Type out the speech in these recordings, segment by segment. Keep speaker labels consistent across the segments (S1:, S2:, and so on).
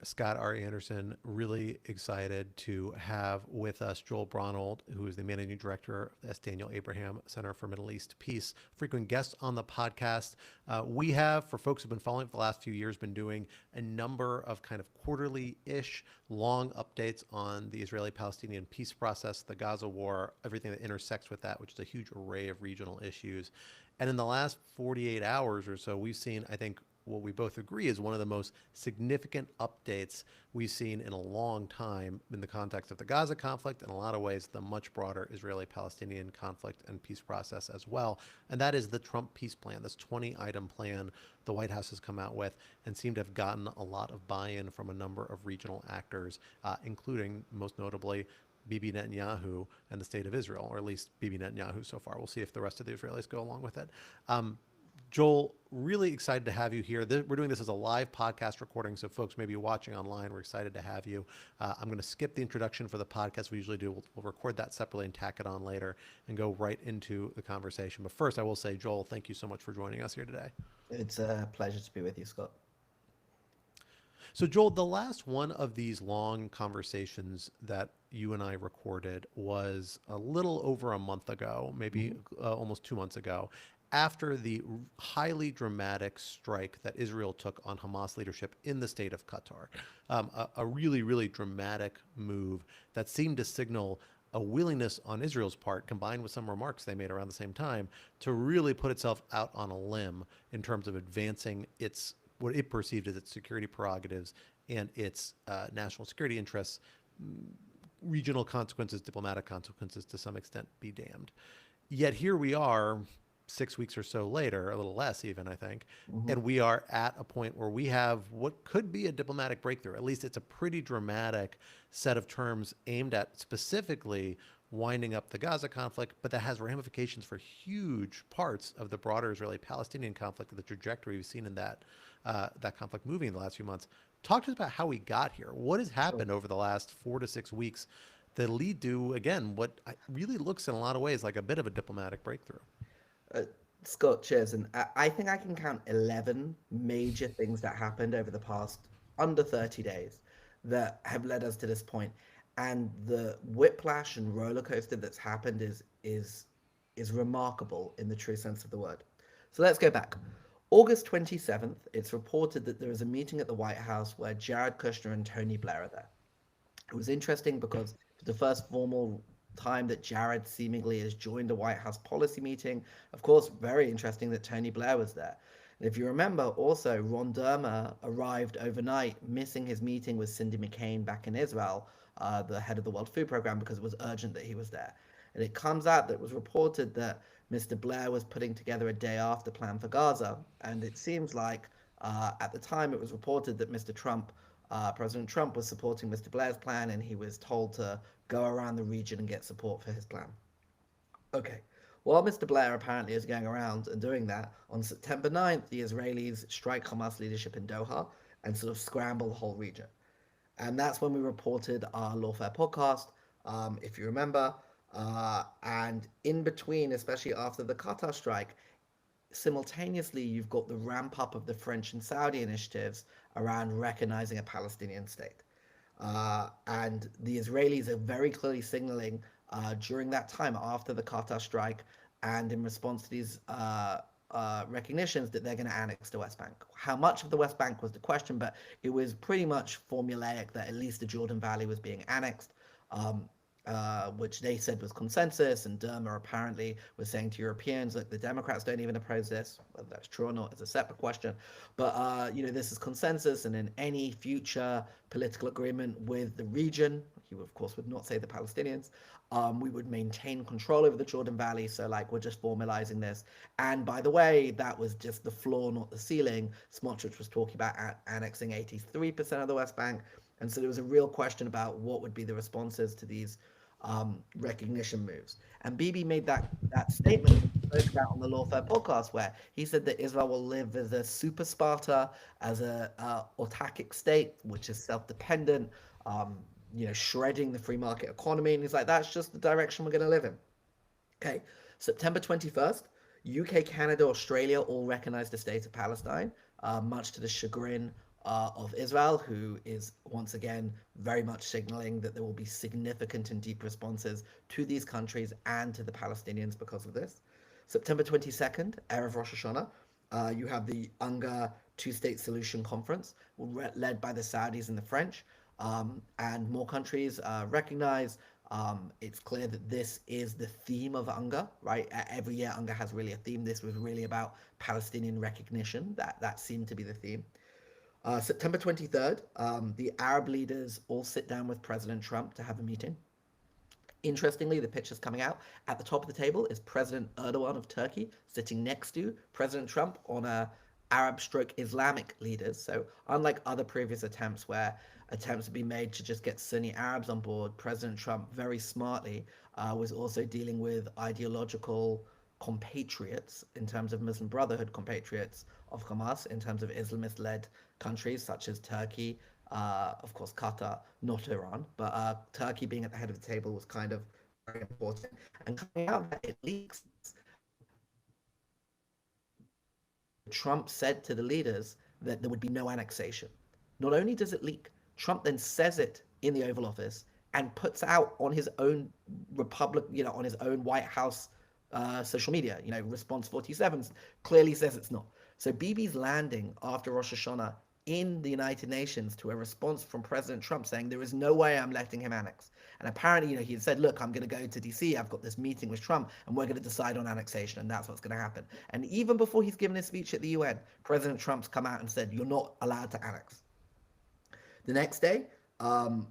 S1: Scott R. Anderson. Really excited to have with us Joel Braunold, who is the managing director of the S. Daniel Abraham Center for Middle East Peace, frequent guest on the podcast. We have, for folks who've been following for the last few years, been doing a number of kind of quarterly-ish long updates on the Israeli-Palestinian peace process, the Gaza war, everything that intersects with that, which is a huge array of regional issues. And in the last 48 hours or so, we've seen, I think, what we both agree is one of the most significant updates we've seen in a long time in the context of the Gaza conflict, in a lot of ways, the much broader Israeli-Palestinian conflict and peace process as well. And that is the Trump peace plan, this 20-item plan the White House has come out with and seemed to have gotten a lot of buy-in from a number of regional actors, including, most notably, Bibi Netanyahu and the state of Israel, or at least Bibi Netanyahu so far. We'll see if the rest of the Israelis go along with it. Joel, really excited to have you here. We're doing this as a live podcast recording, so folks may be watching online. We're excited to have you. I'm going to skip the introduction for the podcast we usually do. We'll record that separately and tack it on later and go right into the conversation. But first, I will say, Joel, thank you so much for joining us here today.
S2: It's a pleasure to be with you, Scott.
S1: So, Joel, the last one of these long conversations that you and I recorded was a little over a month ago, maybe almost 2 months ago, after the highly dramatic strike that Israel took on Hamas leadership in the state of Qatar. A really, really dramatic move that seemed to signal a willingness on Israel's part, combined with some remarks they made around the same time, to really put itself out on a limb in terms of advancing its what it perceived as its security prerogatives and its national security interests. Regional consequences, diplomatic consequences to some extent be damned. Yet here we are 6 weeks or so later, a little less even, I think, and we are at a point where we have what could be a diplomatic breakthrough. At least it's a pretty dramatic set of terms aimed at specifically winding up the Gaza conflict, but that has ramifications for huge parts of the broader Israeli-Palestinian conflict, the trajectory we've seen in that conflict moving in the last few months. Talk to us about how we got here. What has happened over the last 4 to 6 weeks that lead to, again, what really looks in a lot of ways like a bit of a diplomatic breakthrough?
S2: Uh, Scott, cheers. And I think I can count 11 major things that happened over the past under 30 days that have led us to this point. And the whiplash and roller coaster that's happened is remarkable in the true sense of the word. So let's go back. August 27th, it's reported that there was a meeting at the White House where Jared Kushner and Tony Blair are there. It was interesting because for the first formal time that Jared seemingly has joined a White House policy meeting, of course, very interesting that Tony Blair was there. And if you remember, also, Ron Dermer arrived overnight, missing his meeting with Cindy McCain back in Israel, the head of the World Food Program, because it was urgent that he was there. And it comes out that it was reported that Mr. Blair was putting together a day after plan for Gaza. And it seems like at the time it was reported that President Trump was supporting Mr. Blair's plan, and he was told to go around the region and get support for his plan. Okay. While Mr. Blair apparently is going around and doing that, on September 9th, the Israelis strike Hamas leadership in Doha and sort of scramble the whole region. And that's when we reported our Lawfare podcast, if you remember. And in between, especially after the Qatar strike, simultaneously you've got the ramp up of the French and Saudi initiatives around recognizing a Palestinian state. And the Israelis are very clearly signaling during that time after the Qatar strike and in response to these recognitions that they're going to annex the West Bank. How much of the West Bank was the question, but it was pretty much formulaic that at least the Jordan Valley was being annexed. Which they said was consensus, and Dermer apparently was saying to Europeans, look, the Democrats don't even oppose this. Whether that's true or not is a separate question. But, this is consensus, and in any future political agreement with the region, he, of course, would not say the Palestinians, we would maintain control over the Jordan Valley. So, we're just formalizing this. And by the way, that was just the floor, not the ceiling. Smotrich was talking about annexing 83% of the West Bank. And so there was a real question about what would be the responses to these recognition moves. And Bibi made that statement he spoke about on the Lawfare podcast, where he said that Israel will live as a super Sparta, as a autarkic state, which is self-dependent, shredding the free market economy. And he's like, that's just the direction we're going to live in. Okay, September 21st, UK, Canada, Australia all recognized the state of Palestine, much to the chagrin of Israel, who is once again very much signaling that there will be significant and deep responses to these countries and to the Palestinians because of this. September 22nd, Erev Rosh Hashanah, you have the UNGA Two-State Solution Conference, led by the Saudis and the French, and more countries recognize. It's clear that this is the theme of UNGA, right? Every year, UNGA has really a theme. This was really about Palestinian recognition. That seemed to be the theme. September 23rd, the Arab leaders all sit down with President Trump to have a meeting. Interestingly, the pictures coming out at the top of the table is President Erdogan of Turkey sitting next to President Trump on a Arab stroke Islamic leaders. So unlike other previous attempts where attempts have been made to just get Sunni Arabs on board, President Trump very smartly was also dealing with ideological compatriots in terms of Muslim Brotherhood compatriots of Hamas, in terms of Islamist-led countries such as Turkey, of course, Qatar, not Iran, but Turkey being at the head of the table was kind of very important. And coming out that it leaks, Trump said to the leaders that there would be no annexation. Not only does it leak, Trump then says it in the Oval Office and puts out on his own Republic, on his own White House social media, Response 47 clearly says it's not. So Bibi's landing after Rosh Hashanah in the United Nations to a response from President Trump saying there is no way I'm letting him annex. And apparently, he had said, look, I'm going to go to DC. I've got this meeting with Trump and we're going to decide on annexation. And that's what's going to happen. And even before he's given his speech at the UN, President Trump's come out and said, you're not allowed to annex. The next day, on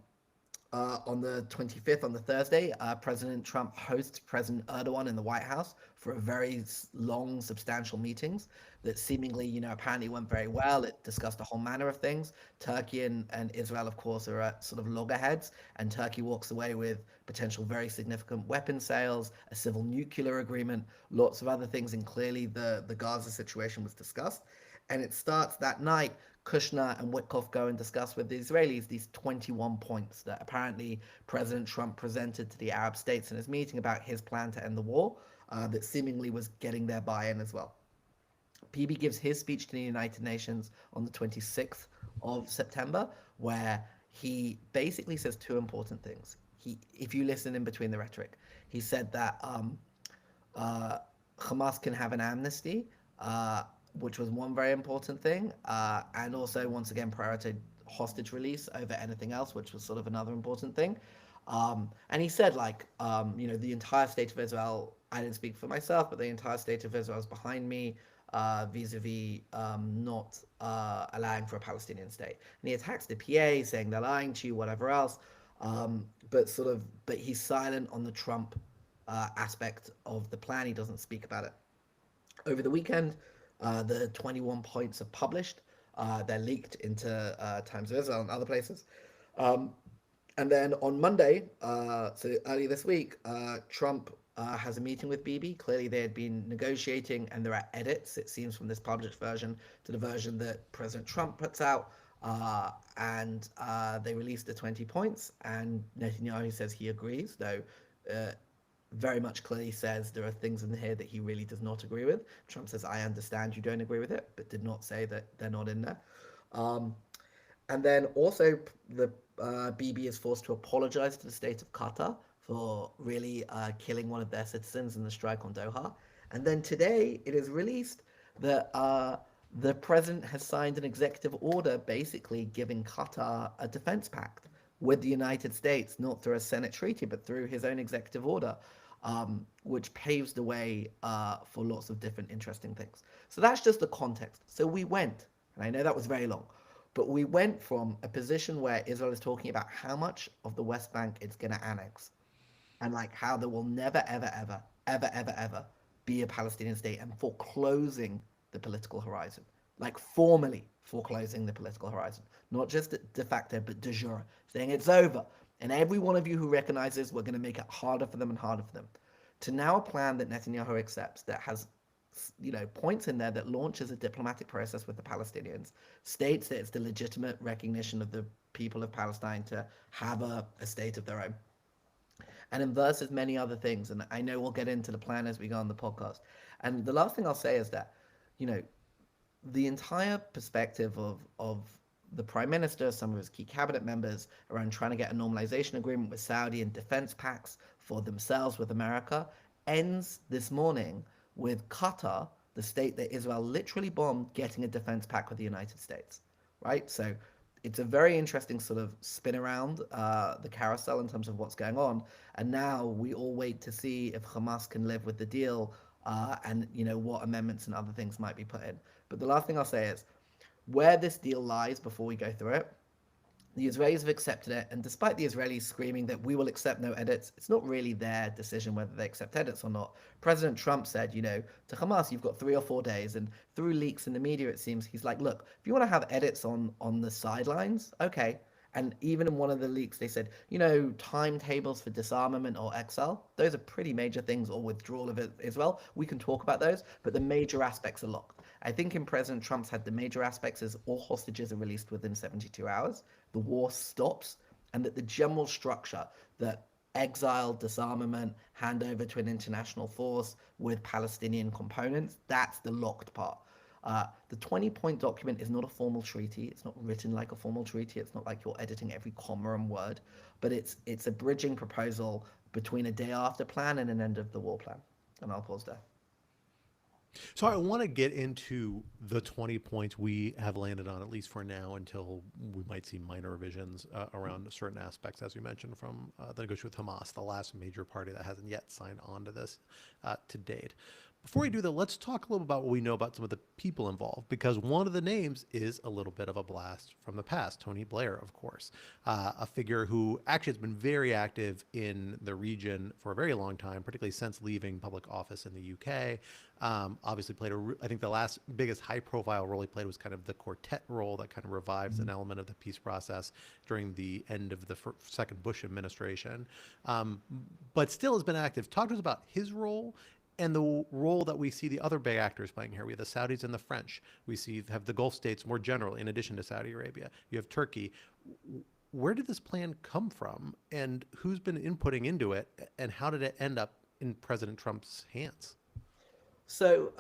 S2: the 25th, on the Thursday, President Trump hosts President Erdogan in the White House for a very long, substantial meetings that seemingly, apparently went very well. It discussed a whole manner of things. Turkey and Israel, of course, are at sort of loggerheads, and Turkey walks away with potential very significant weapon sales, a civil nuclear agreement, lots of other things, and clearly the Gaza situation was discussed. And it starts that night. Kushner and Witkoff go and discuss with the Israelis these 21 points that apparently President Trump presented to the Arab states in his meeting about his plan to end the war, that seemingly was getting their buy-in as well. Bibi gives his speech to the United Nations on the 26th of September, where he basically says two important things. If you listen in between the rhetoric, he said that Hamas can have an amnesty, which was one very important thing, and also once again prioritized hostage release over anything else, which was sort of another important thing. And he said, the entire state of Israel, I didn't speak for myself, but the entire state of Israel is behind me, vis-a-vis not allowing for a Palestinian state. And he attacks the PA, saying they're lying to you, whatever else. But he's silent on the Trump aspect of the plan. He doesn't speak about it. Over the weekend, the 21 points are published. They're leaked into Times of Israel and other places. And then on Monday, so early this week, Trump has a meeting with Bibi. Clearly, they had been negotiating, and there are edits, it seems, from this published version to the version that President Trump puts out. And they released the 20 points, and Netanyahu says he agrees, though very much clearly says there are things in here that he really does not agree with. Trump says, I understand you don't agree with it, but did not say that they're not in there. And then also the Bibi is forced to apologize to the state of Qatar for really killing one of their citizens in the strike on Doha. And then today it is released that the president has signed an executive order basically giving Qatar a defense pact with the United States, not through a Senate treaty, but through his own executive order, which paves the way for lots of different interesting things. So that's just the context. So we went, and I know that was very long, but we went from a position where Israel is talking about how much of the West Bank it's going to annex, and how there will never, ever, ever, ever, ever, ever be a Palestinian state, and foreclosing the political horizon, formally foreclosing the political horizon, not just de facto, but de jure, saying it's over. And every one of you who recognizes we're going to make it harder for them and harder for them. To now a plan that Netanyahu accepts that has points in there that launches a diplomatic process with the Palestinians, states that it's the legitimate recognition of the people of Palestine to have a state of their own, and inverses many other things. And I know we'll get into the plan as we go on the podcast. And the last thing I'll say is that, the entire perspective of the prime minister, some of his key cabinet members around trying to get a normalization agreement with Saudi and defense pacts for themselves with America, ends this morning with Qatar, the state that Israel literally bombed, getting a defense pact with the United States, right? So it's a very interesting sort of spin around the carousel in terms of what's going on. And now we all wait to see if Hamas can live with the deal and what amendments and other things might be put in. But the last thing I'll say is where this deal lies before we go through it. The Israelis have accepted it, and despite the Israelis screaming that we will accept no edits, it's not really their decision whether they accept edits or not. President Trump said, to Hamas, you've got 3 or 4 days, and through leaks in the media, it seems he's like, look, if you want to have edits on the sidelines, okay. And even in one of the leaks, they said, timetables for disarmament or exile, those are pretty major things, or withdrawal of Israel. We can talk about those, but the major aspects are locked. I think in President Trump's head, the major aspects is all hostages are released within 72 hours, the war stops, and that the general structure that exile, disarmament, handover to an international force with Palestinian components, that's the locked part. The 20-point document is not a formal treaty. It's not written like a formal treaty. It's not like you're editing every comma and word, but it's a bridging proposal between a day after plan and an end of the war plan. And I'll pause there.
S1: So I want to get into the 20 points we have landed on, at least for now, until we might see minor revisions around certain aspects, as we mentioned, from the negotiation with Hamas, the last major party that hasn't yet signed on to this to date. Before we do that, let's talk a little about what we know about some of the people involved, because one of the names is a little bit of a blast from the past. Tony Blair, of course, a figure who actually has been very active in the region for a very long time, particularly since leaving public office in the UK. Obviously played I think the last biggest high profile role he played was kind of the quartet role that kind of revives an element of the peace process during the end of the second Bush administration, but still has been active. Talk to us about his role and the role that we see the other big actors playing here. We have the Saudis and the French. We have the Gulf states more generally, in addition to Saudi Arabia. You have Turkey. Where did this plan come from, and who's been inputting into it, and how did it end up in President Trump's hands?
S2: So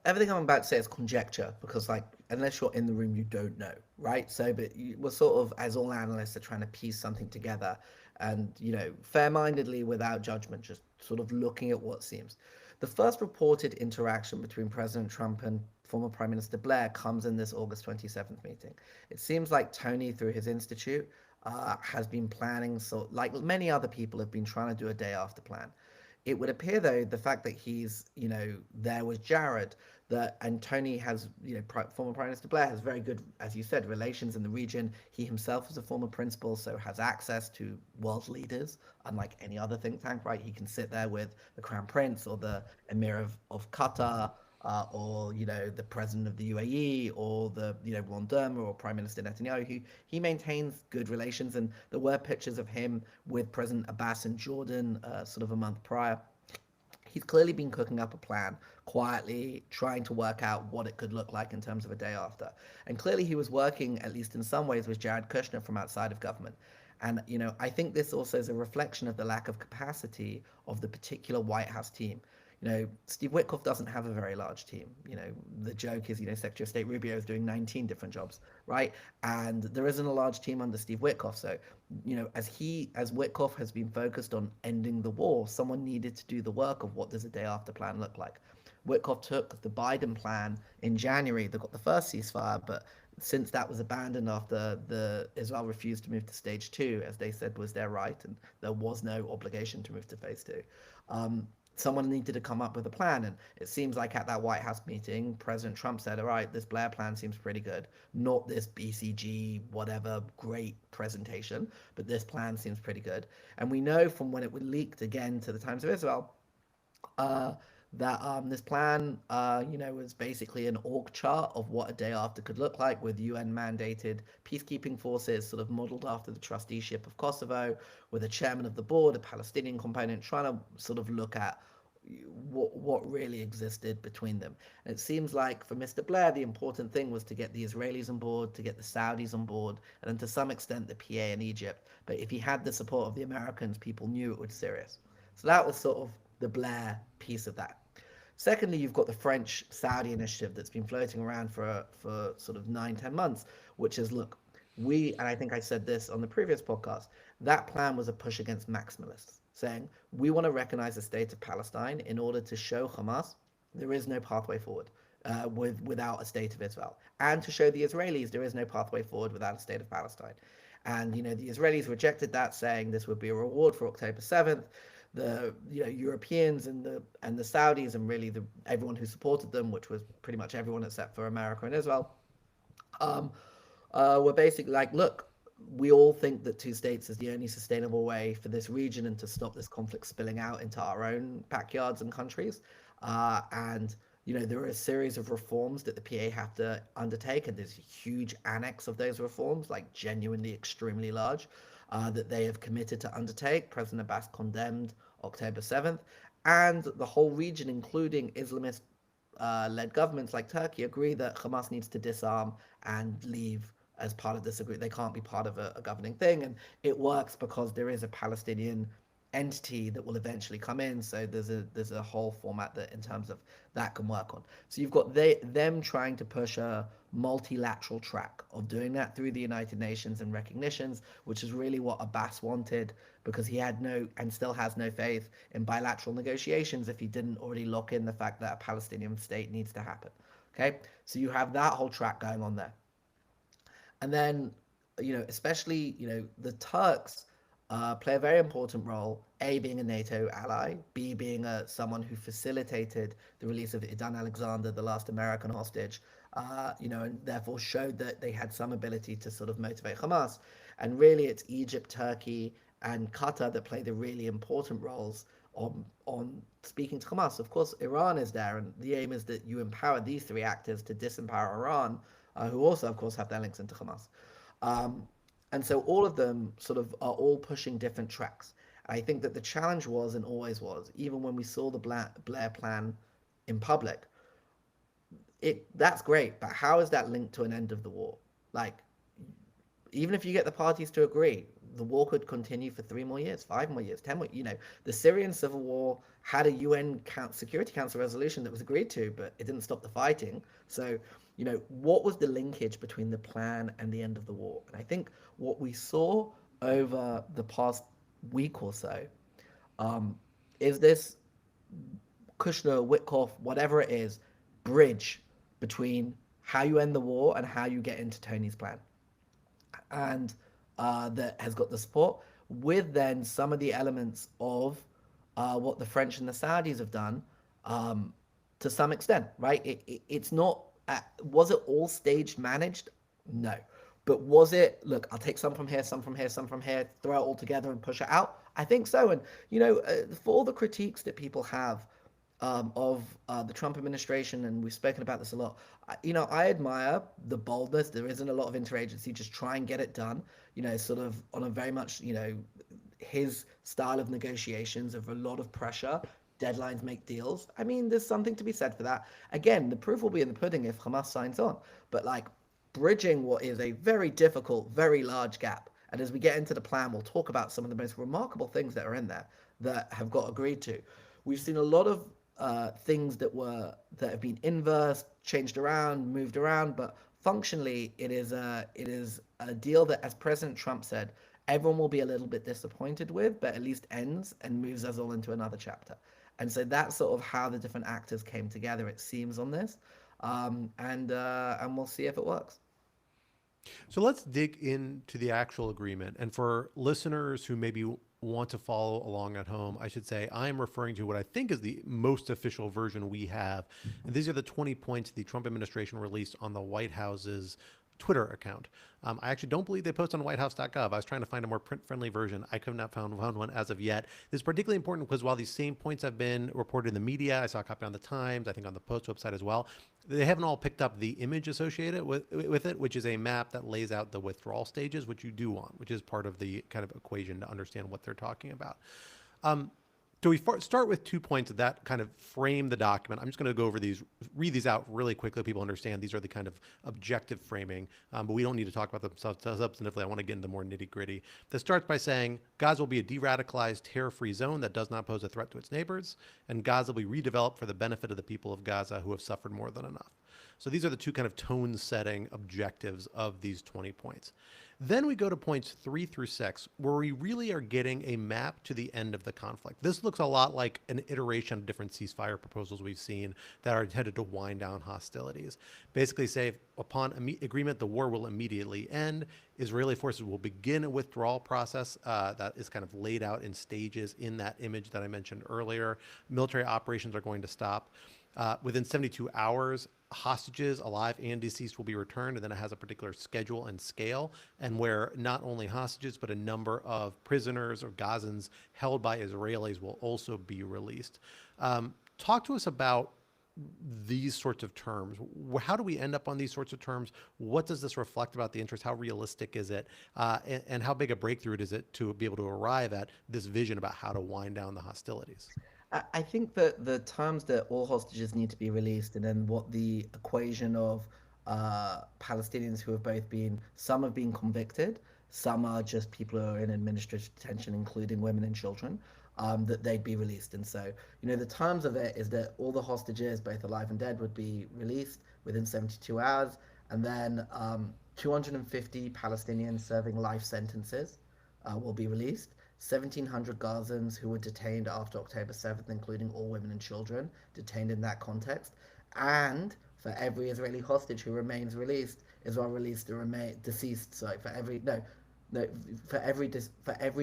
S2: everything I'm about to say is conjecture because, like, unless you're in the room, you don't know, right? So, but we're sort of, as all analysts, are trying to piece something together, and fair-mindedly, without judgment, just sort of looking at what seems. The first reported interaction between President Trump and former Prime Minister Blair comes in this August 27th meeting. It seems like Tony, through his institute, has been planning, so like many other people have been trying to do a day after plan. It would appear, though, the fact that he's, there with Jared, that and Tony has, former Prime Minister Blair has very good, as you said, relations in the region. He himself is a former principal, so has access to world leaders, unlike any other think tank, right? He can sit there with the Crown Prince or the Emir of Qatar, or the president of the UAE, or the Ron Dermer or Prime Minister Netanyahu. He maintains good relations, and there were pictures of him with President Abbas in Jordan, sort of a month prior. He's clearly been cooking up a plan quietly, trying to work out what it could look like in terms of a day after. And clearly he was working, at least in some ways, with Jared Kushner from outside of government. And I think this also is a reflection of the lack of capacity of the particular White House team. Steve Witkoff doesn't have a very large team. The joke is, Secretary of State Rubio is doing 19 different jobs, right? And there isn't a large team under Steve Witkoff. So, as Witkoff has been focused on ending the war, someone needed to do the work of what does a day after plan look like. Witkoff took the Biden plan in January. They got the first ceasefire, but since that was abandoned after the Israel refused to move to stage 2, as they said was their right, and there was no obligation to move to phase 2. Someone needed to come up with a plan, and it seems like at that White House meeting, President Trump said, all right, this Blair plan seems pretty good, not this BCG whatever great presentation, but this plan seems pretty good. And we know from when it was leaked again to the Times of Israel, that this plan, was basically an org chart of what a day after could look like, with UN mandated peacekeeping forces sort of modeled after the trusteeship of Kosovo, with a chairman of the board, a Palestinian component, trying to sort of look at what really existed between them. And it seems like for Mr. Blair, the important thing was to get the Israelis on board, to get the Saudis on board, and then to some extent the PA and Egypt. But if he had the support of the Americans, people knew it was serious. So that was sort of the Blair piece of that. Secondly, you've got the French-Saudi initiative that's been floating around for sort of 9-10 months, which is look, and I think I said this on the previous podcast, that plan was a push against maximalists, saying we want to recognize the state of Palestine in order to show Hamas there is no pathway forward without a state of Israel, and to show the Israelis there is no pathway forward without a state of Palestine. And the Israelis rejected that, saying this would be a reward for October 7th. The Europeans and the Saudis and really everyone who supported them, which was pretty much everyone except for America and Israel, um, were basically like, look, we all think that two states is the only sustainable way for this region and to stop this conflict spilling out into our own backyards and countries. And there are a series of reforms that the PA have to undertake, and there's a huge annex of those reforms, like genuinely extremely large, that they have committed to undertake. President Abbas condemned October 7th, and the whole region, including Islamist led governments like Turkey, agree that Hamas needs to disarm and leave as part of this agreement. They can't be part of a governing thing, and it works because there is a Palestinian entity that will eventually come in. So there's a whole format that in terms of that can work on. So you've got them trying to push a multilateral track of doing that through the United Nations and recognitions, which is really what Abbas wanted, because he had no and still has no faith in bilateral negotiations if he didn't already lock in the fact that a Palestinian state needs to happen. Okay, so you have that whole track going on there. And then, especially, the Turks play a very important role, A, being a NATO ally, B, being someone who facilitated the release of Idan Alexander, the last American hostage, and therefore showed that they had some ability to sort of motivate Hamas. And really, it's Egypt, Turkey, and Qatar that play the really important roles on speaking to Hamas. Of course, Iran is there, and the aim is that you empower these three actors to disempower Iran, who also, of course, have their links into Hamas. Um, and so all of them sort of are all pushing different tracks. And I think that the challenge was and always was, even when we saw the Blair plan in public, that's great, but how is that linked to an end of the war? Like, even if you get the parties to agree, the war could continue for 3 more years, 5 more years, 10 more. The Syrian civil war had a UN Security Council resolution that was agreed to, but it didn't stop the fighting. So, what was the linkage between the plan and the end of the war? And I think what we saw over the past week or so is this Kushner, Witkoff, whatever it is, bridge between how you end the war and how you get into Tony's plan, and that has got the support, with then some of the elements of what the French and the Saudis have done, to some extent, right? It's not, was it all staged, managed? No. But was it, look, I'll take some from here, some from here, some from here, throw it all together and push it out? I think so. And, for all the critiques that people have of the Trump administration, and we've spoken about this a lot. I admire the boldness. There isn't a lot of interagency. Just try and get it done. Sort of on a very much his style of negotiations, of a lot of pressure. Deadlines make deals. I mean, there's something to be said for that. Again, the proof will be in the pudding if Hamas signs on. But like bridging what is a very difficult, very large gap. And as we get into the plan, we'll talk about some of the most remarkable things that are in there that have got agreed to. We've seen a lot of things that have been inversed, changed around, moved around, but functionally it is a deal that, as President Trump said, everyone will be a little bit disappointed with, but at least ends and moves us all into another chapter. And so that's sort of how the different actors came together, it seems, on this, and we'll see if it works.
S1: So let's dig into the actual agreement. And for listeners who maybe want to follow along at home, I should say I am referring to what I think is the most official version we have. And these are the 20 points the Trump administration released on the White House's Twitter account. I actually don't believe they post on whitehouse.gov. I was trying to find a more print-friendly version. I could not found one as of yet. This is particularly important because while these same points have been reported in the media, I saw a copy on the Times, I think on the Post website as well, they haven't all picked up the image associated with it, which is a map that lays out the withdrawal stages, which you do want, which is part of the kind of equation to understand what they're talking about. So we start with 2 points that kind of frame the document. I'm just going to go over these, read these out really quickly so people understand these are the kind of objective framing, but we don't need to talk about them substantively. I want to get into more nitty gritty. This starts by saying Gaza will be a de-radicalized, terror-free zone that does not pose a threat to its neighbors, and Gaza will be redeveloped for the benefit of the people of Gaza who have suffered more than enough. So these are the two kind of tone setting objectives of these 20 points. Then we go to points 3 through 6, where we really are getting a map to the end of the conflict. This looks a lot like an iteration of different ceasefire proposals we've seen that are intended to wind down hostilities. Basically, say upon agreement, the war will immediately end. Israeli forces will begin a withdrawal process that is kind of laid out in stages in that image that I mentioned earlier. Military operations are going to stop. Within 72 hours, hostages, alive and deceased, will be returned, and then it has a particular schedule and scale, and where not only hostages, but a number of prisoners or Gazans held by Israelis will also be released. Talk to us about these sorts of terms. How do we end up on these sorts of terms? What does this reflect about the interest? How realistic is it? And how big a breakthrough is it to be able to arrive at this vision about how to wind down the hostilities?
S2: I think that the terms that all hostages need to be released, and then what the equation of Palestinians who have both been, some have been convicted, some are just people who are in administrative detention, including women and children, that they'd be released. And so, the terms of it is that all the hostages, both alive and dead, would be released within 72 hours, and then 250 Palestinians serving life sentences will be released. 1,700 Gazans who were detained after October 7th, including all women and children, detained in that context. And for every Israeli hostage who remains released, Israel released the deceased. Sorry, for every no, no, for every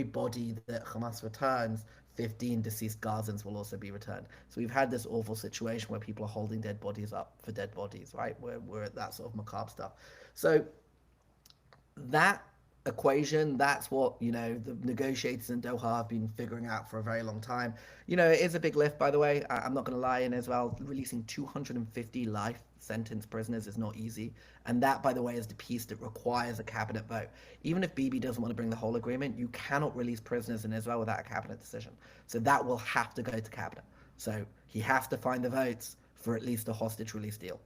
S2: body that Hamas returns, 15 deceased Gazans will also be returned. So we've had this awful situation where people are holding dead bodies up for dead bodies, right? We're at that sort of macabre stuff. So that equation, that's what the negotiators in Doha have been figuring out for a very long time. It is a big lift, by the way. I'm not going to lie. In Israel, releasing 250 life sentence prisoners is not easy, and that, by the way, is the piece that requires a cabinet vote. Even if Bibi doesn't want to bring the whole agreement, you cannot release prisoners in Israel without a cabinet decision. So that will have to go to cabinet. So he has to find the votes for at least a hostage release deal.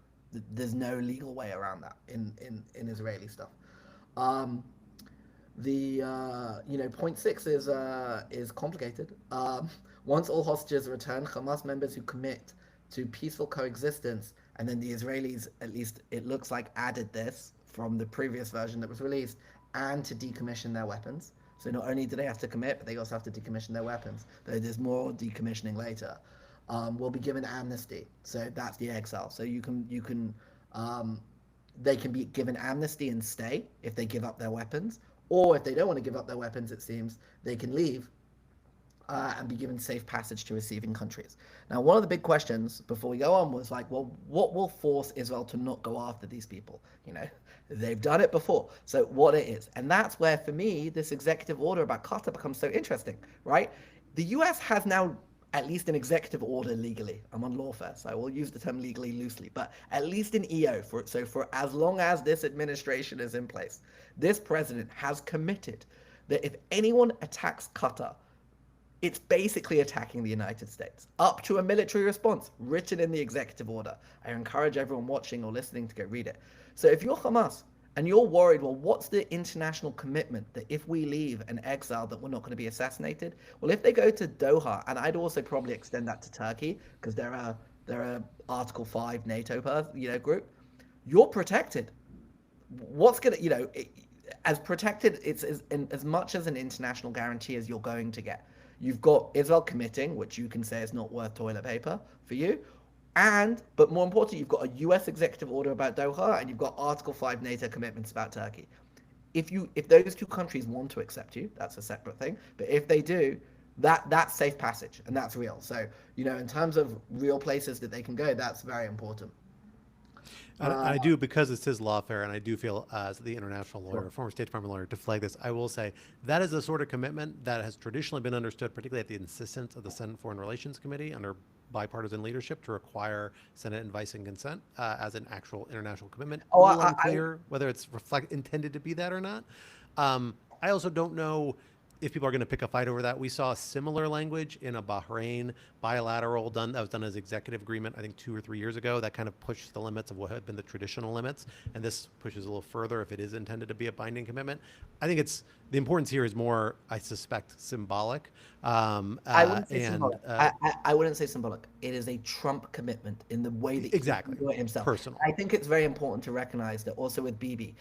S2: There's no legal way around that in Israeli stuff. um the point six is complicated. Once all hostages are returned, Hamas members who commit to peaceful coexistence, and then the Israelis, at least it looks like, added this from the previous version that was released, and to decommission their weapons. So not only do they have to commit, but they also have to decommission their weapons. Though there's more decommissioning later. Will be given amnesty. So that's the exile. So um, they can be given amnesty and stay if they give up their weapons, or if they don't want to give up their weapons, it seems, they can leave and be given safe passage to receiving countries. Now, one of the big questions before we go on was like, well, what will force Israel to not go after these people? They've done it before. So what it is. And that's where, for me, this executive order about Qatar becomes so interesting, right? The US has now at least an executive order legally. I'm on lawfare, so I will use the term legally loosely, but at least in EO, for as long as this administration is in place, this president has committed that if anyone attacks Qatar, it's basically attacking the United States, up to a military response, written in the executive order. I encourage everyone watching or listening to go read it. So if you're Hamas and you're worried, well, what's the international commitment that if we leave and exile that we're not going to be assassinated? Well, if they go to Doha, and I'd also probably extend that to Turkey, because they're a Article 5 NATO group, you're protected. What's going to, as protected, it's as much as an international guarantee as you're going to get. You've got Israel committing, which you can say is not worth toilet paper for you. But more importantly, you've got a US executive order about Doha, and you've got Article 5 NATO commitments about Turkey. If those two countries want to accept you, that's a separate thing. But if they do, that's safe passage, and that's real. So, in terms of real places that they can go, that's very important.
S1: And
S2: Uh,
S1: I do, because this is lawfare, and I do feel as the international lawyer,
S2: sure.
S1: former State Department lawyer, to flag this. I will say that is the sort of commitment that has traditionally been understood, particularly at the insistence of the Senate Foreign Relations Committee under bipartisan leadership, to require Senate advice and consent as an actual international commitment. A
S2: Oh,
S1: little unclear whether it's intended to be that or not. I also don't know if people are going to pick a fight over that. We saw similar language in a Bahrain bilateral that was done as executive agreement, I think 2 or 3 years ago, that kind of pushed the limits of what had been the traditional limits. And this pushes a little further if it is intended to be a binding commitment. I think the importance here is more, I suspect, symbolic.
S2: I wouldn't say
S1: And
S2: symbolic. I wouldn't say symbolic. It is a Trump commitment in the way that he can
S1: exactly,
S2: do it himself.
S1: personal.
S2: I think it's very important to recognize that also with Bibi,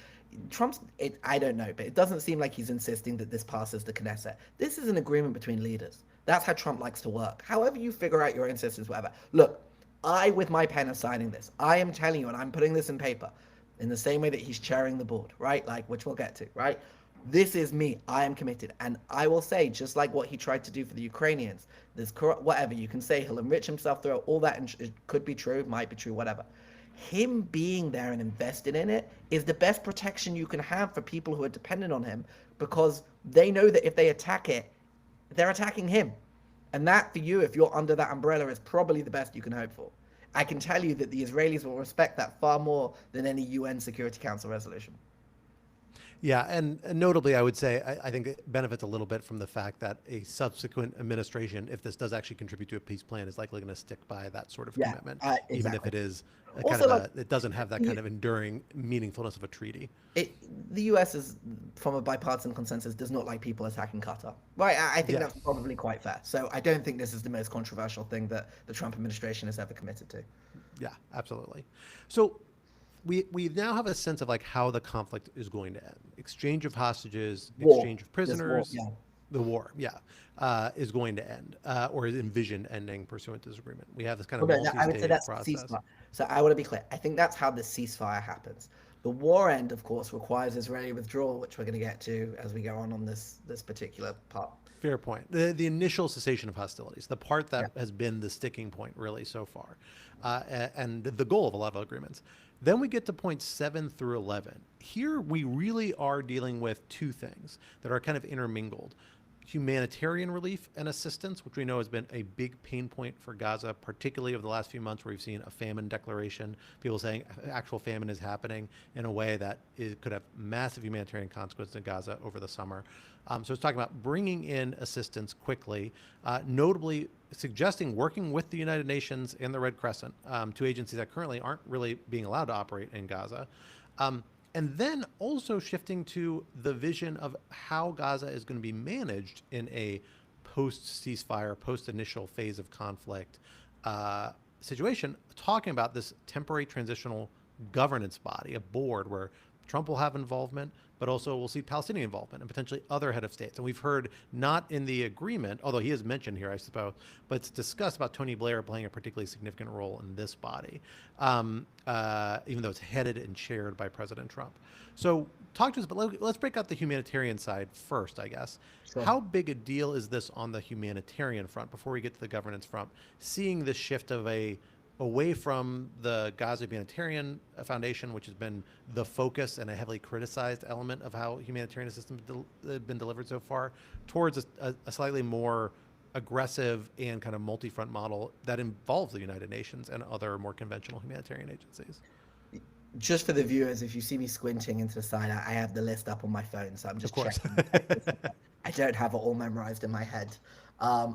S2: I don't know, but it doesn't seem like he's insisting that this passes the Knesset. This is an agreement between leaders. That's how Trump likes to work. However you figure out your own systems, whatever. Look, with my pen, am signing this. I am telling you, and I'm putting this in paper in the same way that he's chairing the board, right? Like, which we'll get to, right? This is me. I am committed. And I will say, just like what he tried to do for the Ukrainians, there's whatever you can say, he'll enrich himself through all that, and it could be true, might be true, whatever. Him being there and invested in it is the best protection you can have for people who are dependent on him, because they know that if they attack it, they're attacking him. And that, for you, if you're under that umbrella, is probably the best you can hope for. I can tell you that the Israelis will respect that far more than any UN Security Council resolution.
S1: Yeah, and notably, I would say I think it benefits a little bit from the fact that a subsequent administration, if this does actually contribute to a peace plan, is likely going to stick by that sort of
S2: Yeah,
S1: commitment,
S2: exactly.
S1: even if it is
S2: Also, like,
S1: it doesn't have that kind of enduring meaningfulness of a treaty.
S2: The US is, from a bipartisan consensus, does not like people attacking Qatar. Right? I think that's probably quite fair. So I don't think this is the most controversial thing that the Trump administration has ever committed to.
S1: Yeah, absolutely. So we now have a sense of like how the conflict is going to end. Exchange of hostages, exchange of prisoners. The war, is going to end, or is envisioned ending pursuant to this agreement. We have this kind of
S2: I would say that's
S1: process.
S2: ceasefire. So I want to be clear. I think that's how the ceasefire happens. The war end, of course, requires Israeli withdrawal, which we're going to get to as we go on this particular part.
S1: Fair point. The initial cessation of hostilities, the part that has been the sticking point really so far, and the goal of a lot of agreements. Then we get to points 7 through 11. Here we really are dealing with two things that are kind of intermingled. Humanitarian relief and assistance, which we know has been a big pain point for Gaza, particularly over the last few months, where we've seen a famine declaration, people saying actual famine is happening in a way that could have massive humanitarian consequences in Gaza over the summer. So it's talking about bringing in assistance quickly, notably suggesting working with the United Nations and the Red Crescent, two agencies that currently aren't really being allowed to operate in Gaza. And then also shifting to the vision of how Gaza is going to be managed in a post-ceasefire, post-initial phase of conflict situation, talking about this temporary transitional governance body, a board where Trump will have involvement, but also we'll see Palestinian involvement and potentially other head of states. And we've heard, not in the agreement, although he is mentioned here, I suppose, but it's discussed about Tony Blair playing a particularly significant role in this body, even though it's headed and chaired by President Trump. So talk to us, but let's break out the humanitarian side first, I guess.
S2: Sure.
S1: How big a deal is this on the humanitarian front before we get to the governance front? Seeing the shift of away from the Gaza Humanitarian Foundation, which has been the focus and a heavily criticized element of how humanitarian assistance has been delivered so far, towards a slightly more aggressive and kind of multi-front model that involves the United Nations and other more conventional humanitarian agencies.
S2: Just for the viewers, if you see me squinting into the side, I have the list up on my phone, so I'm just checking. I don't have it all memorized in my head.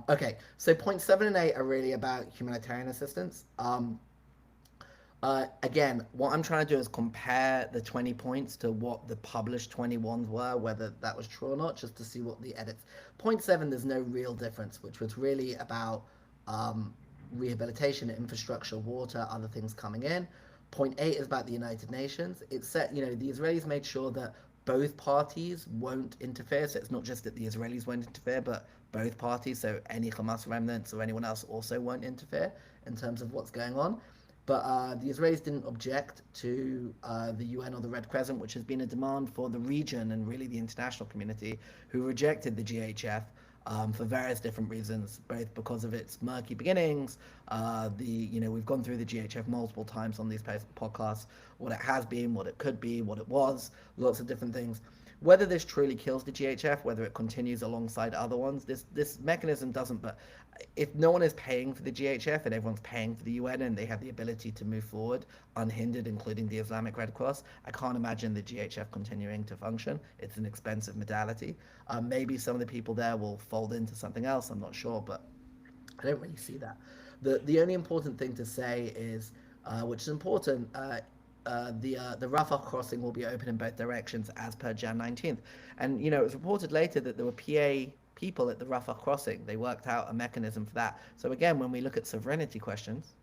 S2: Okay, so points 7 and 8 are really about humanitarian assistance. Again, what I'm trying to do is compare the 20 points to what the published 21s were, whether that was true or not, just to see what the edits. Point 7, there's no real difference, which was really about rehabilitation, infrastructure, water, other things coming in. Point 8 is about the United Nations. It said, the Israelis made sure that both parties won't interfere. So it's not just that the Israelis won't interfere, but both parties, so any Hamas remnants or anyone else, also won't interfere in terms of what's going on. But the Israelis didn't object to the UN or the Red Crescent, which has been a demand for the region and really the international community, who rejected the GHF for various different reasons, both because of its murky beginnings. We've gone through the GHF multiple times on these podcasts, what it has been, what it could be, what it was, lots of different things. Whether this truly kills the GHF, whether it continues alongside other ones, this mechanism doesn't. But if no one is paying for the GHF and everyone's paying for the UN and they have the ability to move forward unhindered, including the Islamic Red Cross, I can't imagine the GHF continuing to function. It's an expensive modality. Maybe some of the people there will fold into something else. I'm not sure, but I don't really see that. The only important thing to say is, which is important, the Rafah crossing will be open in both directions as per Jan 19th. And it was reported later that there were PA people at the Rafah crossing. They worked out a mechanism for that. So again, when we look at sovereignty questions,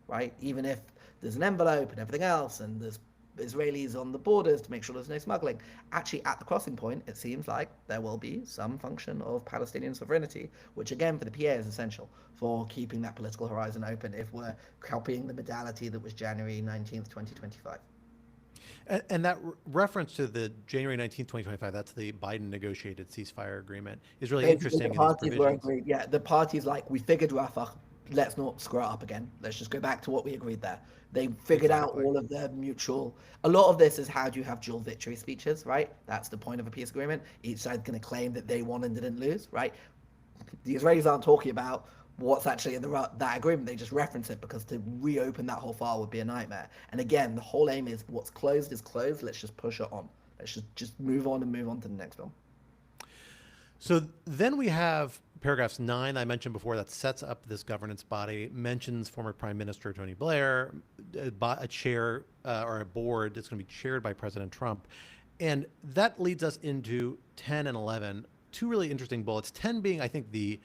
S2: right, even if there's an envelope and everything else, and there's Israelis on the borders to make sure there's no smuggling, actually at the crossing point, it seems like there will be some function of Palestinian sovereignty, which again for the PA is essential for keeping that political horizon open if we're copying the modality that was January 19th, 2025.
S1: And that reference to the January 19th, 2025, that's the Biden negotiated ceasefire agreement, is really
S2: Basically,
S1: interesting
S2: the
S1: in these
S2: parties were
S1: provisions.
S2: agreed. Yeah, the parties like, we figured Rafah, let's not screw it up again. Let's just go back to what we agreed there. They figured out
S1: Exactly.
S2: all of their mutual. A lot of this is how do you have dual victory speeches, right? That's the point of a peace agreement. Each side's going to claim that they won and didn't lose, right? The Israelis aren't talking about what's actually in that agreement. They just reference it because to reopen that whole file would be a nightmare. And again, the whole aim is what's closed is closed. Let's just push it on. Let's just move on and move on to the next one.
S1: So then we have paragraphs 9, I mentioned before, that sets up this governance body, mentions former Prime Minister Tony Blair, a chair or a board that's going to be chaired by President Trump. And that leads us into 10 and 11, two really interesting bullets. 10 being, I think, the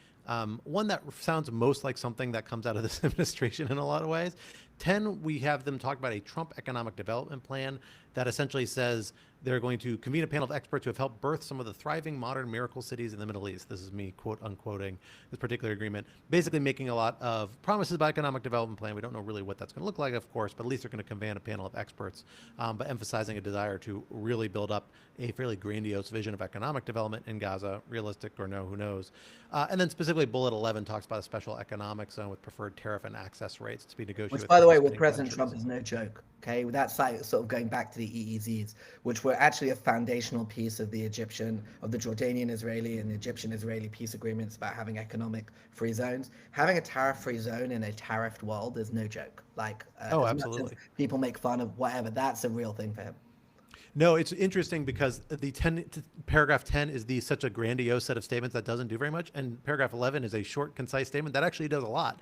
S1: one that sounds most like something that comes out of this administration in a lot of ways. 10, we have them talk about a Trump economic development plan that essentially says they're going to convene a panel of experts who have helped birth some of the thriving modern miracle cities in the Middle East. This is me quote unquoting this particular agreement, basically making a lot of promises about economic development plan. We don't know really what that's going to look like, of course, but at least they're going to convene a panel of experts, but emphasizing a desire to really build up a fairly grandiose vision of economic development in Gaza, realistic or no, who knows. And then specifically bullet 11 talks about a special economic zone with preferred tariff and access rates to be negotiated
S2: Which,
S1: with
S2: by the way, with
S1: participating
S2: President
S1: countries.
S2: Trump is no joke. Okay, that's like sort of going back to the EEZs, which were actually a foundational piece of the Jordanian-Israeli and Egyptian-Israeli peace agreements about having economic free zones. Having a tariff-free zone in a tariffed world is no joke. Like,
S1: Oh,
S2: as much as
S1: absolutely.
S2: people make fun of whatever, that's a real thing for him.
S1: No, it's interesting because paragraph 10 is such a grandiose set of statements that doesn't do very much, and paragraph 11 is a short, concise statement that actually does a lot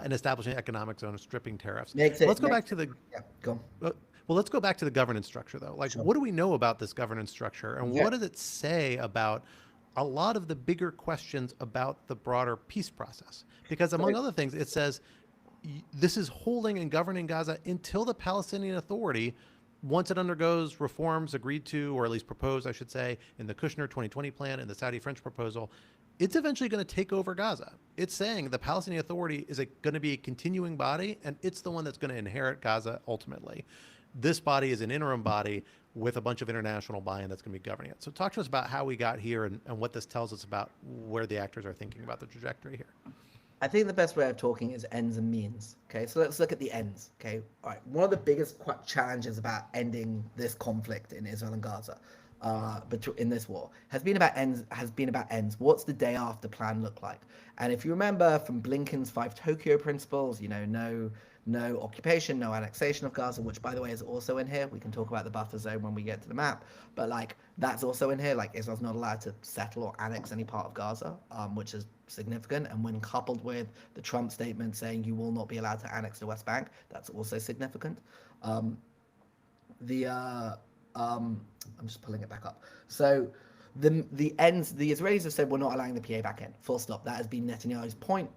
S1: in establishing economic zone, stripping tariffs.
S2: Makes
S1: But
S2: it,
S1: let's go back
S2: makes
S1: to
S2: it,
S1: the
S2: yeah, go on.
S1: well, let's go back to the governance structure though. Like,
S2: Sure.
S1: what do we know about this governance structure, and
S2: Yeah,
S1: what does it say about a lot of the bigger questions about the broader peace process? Because among
S2: great.
S1: other things, it says this is holding and governing Gaza until the Palestinian Authority, once it undergoes reforms agreed to, or at least proposed, I should say, in the Kushner 2020 plan and the Saudi-French proposal, it's eventually going to take over Gaza. It's saying the Palestinian Authority is going to be a continuing body, and it's the one that's going to inherit Gaza ultimately. This body is an interim body with a bunch of international buy-in that's going to be governing it. So talk to us about how we got here and what this tells us about where the actors are thinking about the trajectory here.
S2: I think the best way of talking is ends and means. Okay, so let's look at the ends. Okay, all right. One of the biggest challenges about ending this conflict in Israel and Gaza, in this war, has been about ends. Has been about ends. What's the day after plan look like? And if you remember from Blinken's 5 Tokyo principles, no occupation, no annexation of Gaza, which by the way is also in here. We can talk about the buffer zone when we get to the map, but like that's also in here. Like Israel's not allowed to settle or annex any part of Gaza, which is significant. And when coupled with the Trump statement saying you will not be allowed to annex the West Bank, that's also significant. The I'm just pulling it back up. So the Israelis have said we're not allowing the PA back in. Full stop. That has been Netanyahu's point.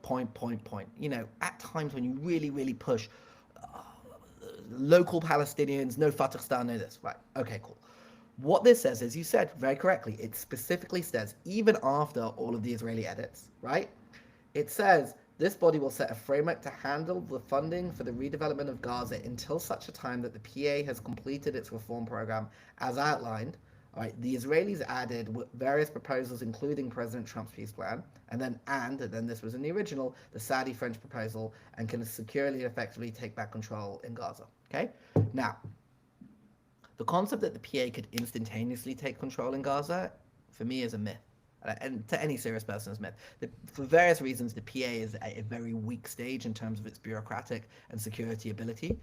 S2: At times when you really, really push local Palestinians, no Fatahstan, no this. Right. Okay, cool. What this says, as you said very correctly, it specifically says, even after all of the Israeli edits, right? It says this body will set a framework to handle the funding for the redevelopment of Gaza until such a time that the PA has completed its reform program as outlined. All right, the Israelis added various proposals, including President Trump's peace plan, and then this was in the original, the Saudi-French proposal, and can securely and effectively take back control in Gaza. Okay, now The concept that the PA could instantaneously take control in Gaza, for me, is a myth. And to any serious person, is a myth. For various reasons, the PA is at a very weak stage in terms of its bureaucratic and security ability,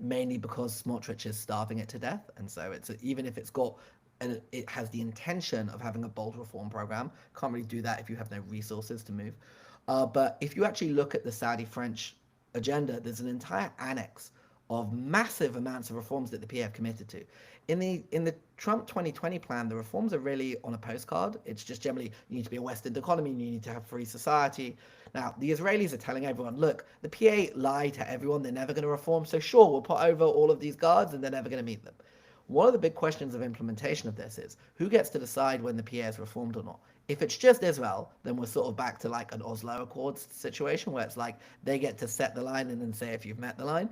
S2: mainly because Smotrich is starving it to death. And so even if it's got and it has the intention of having a bold reform program, can't really do that if you have no resources to move. But if you actually look at the Saudi French agenda, there's an entire annex of massive amounts of reforms that the PA have committed to. In the Trump 2020 plan, the reforms are really on a postcard. It's just generally you need to be a Western economy, you need to have free society. Now, the Israelis are telling everyone, look, the PA lie to everyone, they're never going to reform, so sure, we'll put over all of these guards and they're never going to meet them. One of the big questions of implementation of this is who gets to decide when the PA is reformed or not. If it's just Israel, then we're sort of back to like an Oslo Accords situation where it's like they get to set the line and then say if you've met the line.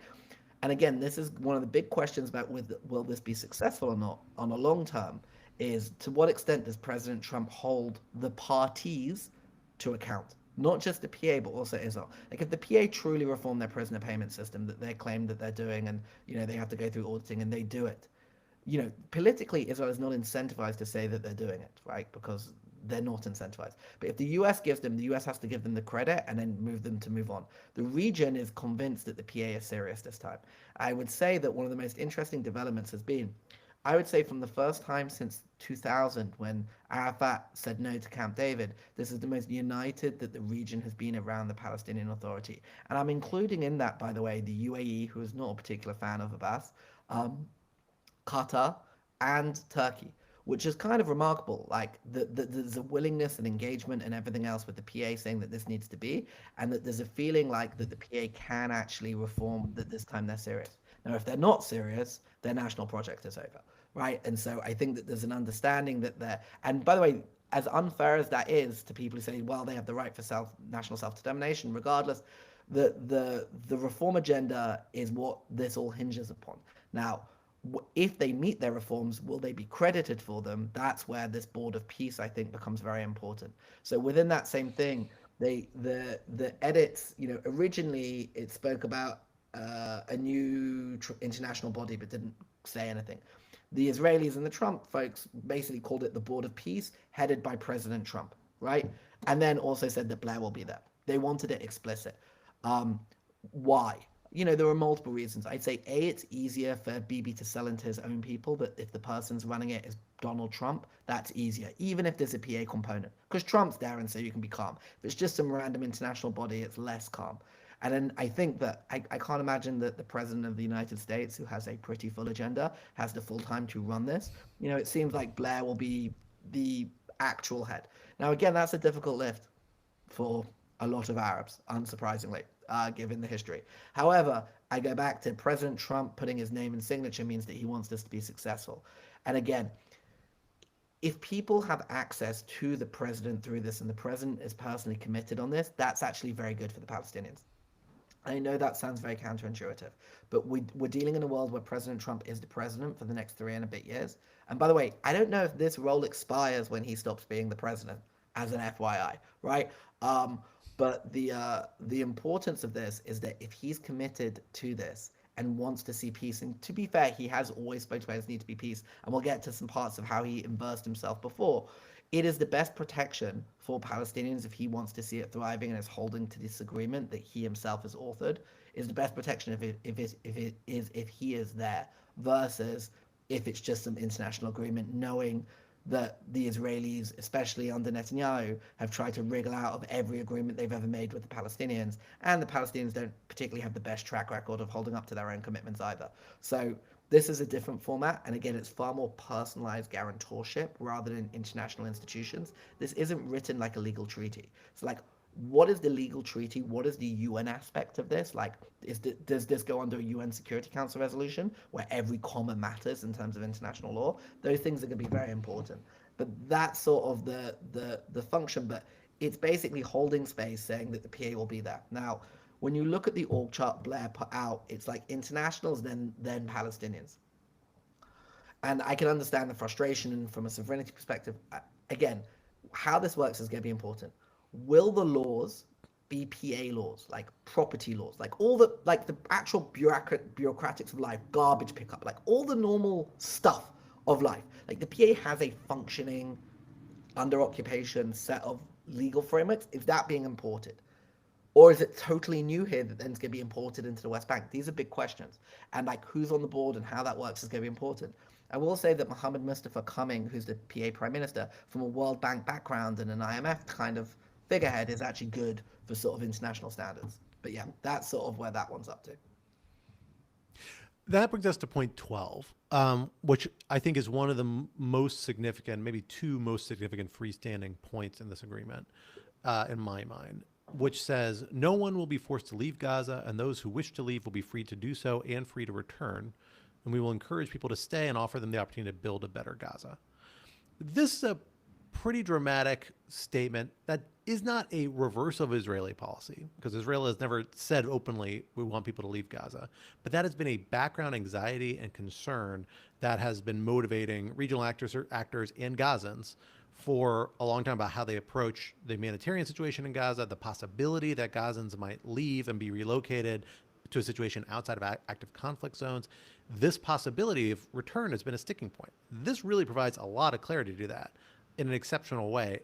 S2: And again, this is one of the big questions about will this be successful or not on a long term, is to what extent does President Trump hold the parties to account? Not just the PA, but also Israel. Like if the PA truly reform their prisoner payment system that they claim that they're doing, and they have to go through auditing, and they do it, politically, Israel is not incentivized to say that they're doing it, right? Because they're not incentivized. But if the US gives them, the US has to give them the credit and then move on. The region is convinced that the PA is serious this time. I would say that one of the most interesting developments has been, I would say from the first time since 2000 when Arafat said no to Camp David, this is the most united that the region has been around the Palestinian Authority. And I'm including in that, by the way, the UAE, who is not a particular fan of Abbas, um, Qatar, and Turkey, which is kind of remarkable. Like there's a willingness and engagement and everything else with the PA saying that this needs to be, and that there's a feeling like that the PA can actually reform. That this time they're serious. Now, if they're not serious, their national project is over, right? And so I think that there's an understanding that they're. And by the way, as unfair as that is to people who say, well, they have the right for national self determination, regardless, the reform agenda is what this all hinges upon. Now, if they meet their reforms, will they be credited for them? That's where this board of peace, I think, becomes very important. So within that same thing, the edits, originally it spoke about a new international body, but didn't say anything. The Israelis and the Trump folks basically called it the Board of Peace, headed by President Trump, right? And then also said that Blair will be there. They wanted it explicit. Um, why? There are multiple reasons. I'd say A, it's easier for Bibi to sell into his own people that if the person's running it is Donald Trump, that's easier, even if there's a PA component. Because Trump's there and so you can be calm. If it's just some random international body, it's less calm. And then I think that I can't imagine that the president of the United States, who has a pretty full agenda, has the full time to run this. It seems like Blair will be the actual head. Now, again, that's a difficult lift for a lot of Arabs, unsurprisingly, given the history. However, I go back to President Trump putting his name and signature means that he wants this to be successful. And again, if people have access to the president through this and the president is personally committed on this, that's actually very good for the Palestinians. I know that sounds very counterintuitive, but we're dealing in a world where President Trump is the president for the next 3 and a bit years. And by the way, I don't know if this role expires when he stops being the president, as an FYI, right? Um, but the importance of this is that if he's committed to this and wants to see peace, and to be fair, he has always spoken about his need to be peace, and we'll get to some parts of how he immersed himself before. It is the best protection for Palestinians if he wants to see it thriving and is holding to this agreement that he himself has authored. Is the best protection if he is there versus if it's just some international agreement, knowing that the Israelis, especially under Netanyahu, have tried to wriggle out of every agreement they've ever made with the Palestinians, and the Palestinians don't particularly have the best track record of holding up to their own commitments either. So this is a different format, and again, it's far more personalized guarantorship rather than international institutions. This isn't written like a legal treaty. So, like, what is the legal treaty? What is the UN aspect of this? Like, does this go under a UN Security Council resolution where every comma matters in terms of international law? Those things are going to be very important. But that's sort of the function. But it's basically holding space, saying that the PA will be there. Now, when you look at the org chart Blair put out, it's like internationals, then Palestinians. And I can understand the frustration from a sovereignty perspective. Again, how this works is going to be important. Will the laws BPA laws, like property laws, like the actual bureaucratics of life, garbage pickup, like all the normal stuff of life. Like the PA has a functioning under occupation set of legal frameworks. Is that being imported? Or is it totally new here that then's going to be imported into the West Bank? These are big questions. And like who's on the board and how that works is going to be important. I will say that Mohammed Mustafa Cumming, who's the PA Prime Minister, from a World Bank background and an IMF kind of figurehead, is actually good for sort of international standards. But yeah, that's sort of where that one's up to.
S1: That brings us to point 12, which I think is one of the most significant, maybe two most significant freestanding points in this agreement, in my mind, which says no one will be forced to leave Gaza, and those who wish to leave will be free to do so and free to return. And we will encourage people to stay and offer them the opportunity to build a better Gaza. This is a pretty dramatic statement that is not a reversal of Israeli policy, because Israel has never said openly we want people to leave Gaza. But that has been a background anxiety and concern that has been motivating regional actors and Gazans for a long time about how they approach the humanitarian situation in Gaza, the possibility that Gazans might leave and be relocated to a situation outside of active conflict zones. This possibility of return has been a sticking point. This really provides a lot of clarity to that in an exceptional way.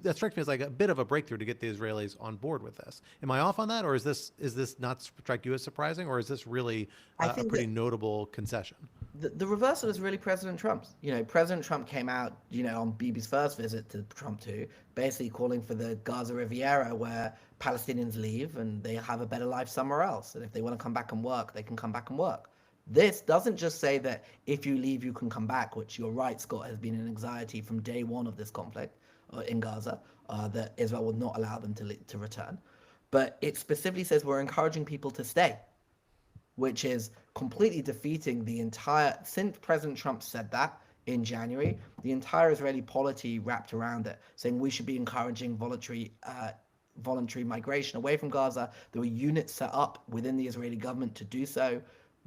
S1: That strikes me as like a bit of a breakthrough to get the Israelis on board with this. Am I off on that, or is this not strike you as surprising, or is this really
S2: I
S1: a
S2: think
S1: pretty
S2: that
S1: notable concession?
S2: the reversal is really President Trump's. President Trump came out, on Bibi's first visit to Trump too, basically calling for the Gaza Riviera, where Palestinians leave and they have a better life somewhere else. And if they want to come back and work, they can come back and work. This doesn't just say that if you leave, you can come back, which you're right, Scott, has been an anxiety from day one of this conflict in Gaza, that Israel will not allow them to return. But it specifically says we're encouraging people to stay, which is completely defeating the entire, since President Trump said that in January, the entire Israeli polity wrapped around it, saying we should be encouraging voluntary migration away from Gaza. There were units set up within the Israeli government to do so.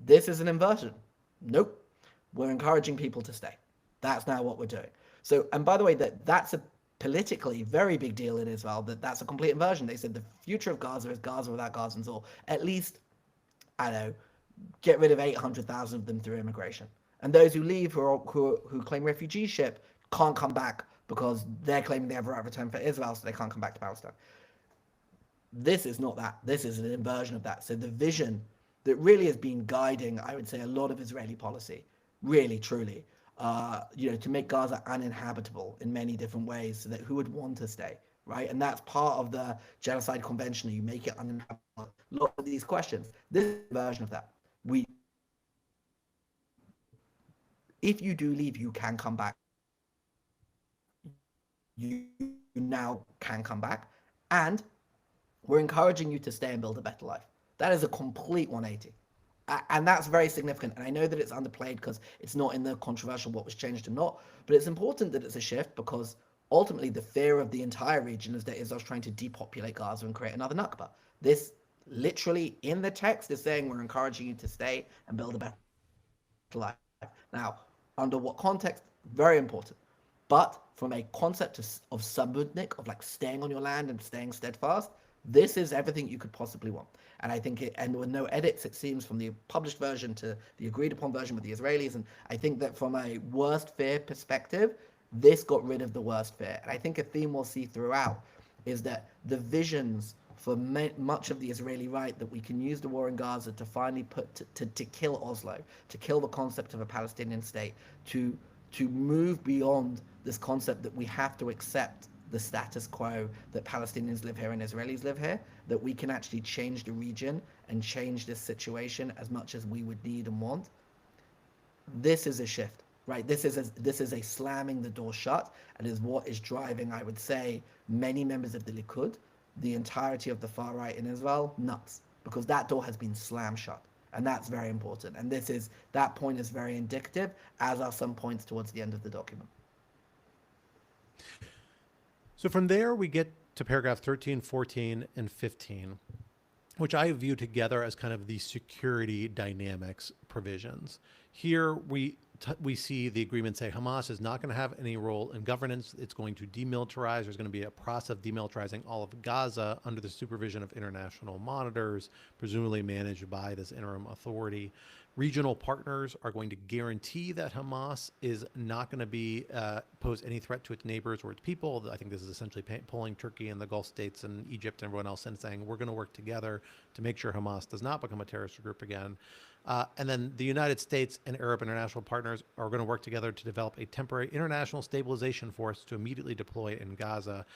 S2: This is an inversion. Nope. We're encouraging people to stay. That's now what we're doing. So, and by the way, that's a politically very big deal in Israel, that's a complete inversion. They said the future of Gaza is Gaza without Gazans, or at least, I don't know, get rid of 800,000 of them through immigration. And those who leave, who claim refugeeship, can't come back because they're claiming they have a right of return for Israel, so they can't come back to Palestine. This is not that. This is an inversion of that. So the vision that really has been guiding, I would say, a lot of Israeli policy, really, truly, to make Gaza uninhabitable in many different ways, so that who would want to stay, right? And that's part of the Genocide Convention. You make it uninhabitable. A lot of these questions. This is a version of that. If you do leave, you can come back. You now can come back, and we're encouraging you to stay and build a better life. That is a complete 180. And that's very significant. And I know that it's underplayed because it's not in the controversial what was changed or not, but it's important that it's a shift, because ultimately the fear of the entire region is that Israel's trying to depopulate Gaza and create another Nakba. This literally in the text is saying we're encouraging you to stay and build a better life. Now, under what context? Very important. But from a concept of subudnik, of like staying on your land and staying steadfast, this is everything you could possibly want. And I think and with no edits, it seems, from the published version to the agreed upon version with the Israelis. And I think that from a worst fear perspective, this got rid of the worst fear. And I think a theme we'll see throughout is that the visions for much of the Israeli right, that we can use the war in Gaza to finally to kill Oslo, to kill the concept of a Palestinian state, to move beyond this concept that we have to accept the status quo, that Palestinians live here and Israelis live here, that we can actually change the region and change this situation as much as we would need and want. This is a shift, right? This is a slamming the door shut, and is what is driving, I would say, many members of the Likud, the entirety of the far right in Israel, nuts, because that door has been slammed shut. And that's very important. And that point is very indicative, as are some points towards the end of the document.
S1: So from there, we get to paragraph 13, 14, and 15, which I view together as kind of the security dynamics provisions. Here, we see the agreement say Hamas is not going to have any role in governance. It's going to demilitarize. There's going to be a process of demilitarizing all of Gaza under the supervision of international monitors, presumably managed by this interim authority. Regional partners are going to guarantee that Hamas is not going to be pose any threat to its neighbors or its people. I think this is essentially pulling Turkey and the Gulf states and Egypt and everyone else in, saying we're going to work together to make sure Hamas does not become a terrorist group again. And then the United States and Arab international partners are going to work together to develop a temporary international stabilization force to immediately deploy in Gaza.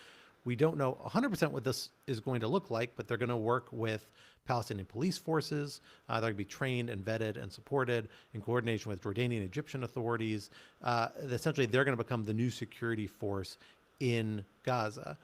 S1: We don't know 100% what this is going to look like, but they're going to work with Palestinian police forces. They're going to be trained and vetted and supported in coordination with Jordanian and Egyptian authorities. Essentially, they're going to become the new security force in Gaza.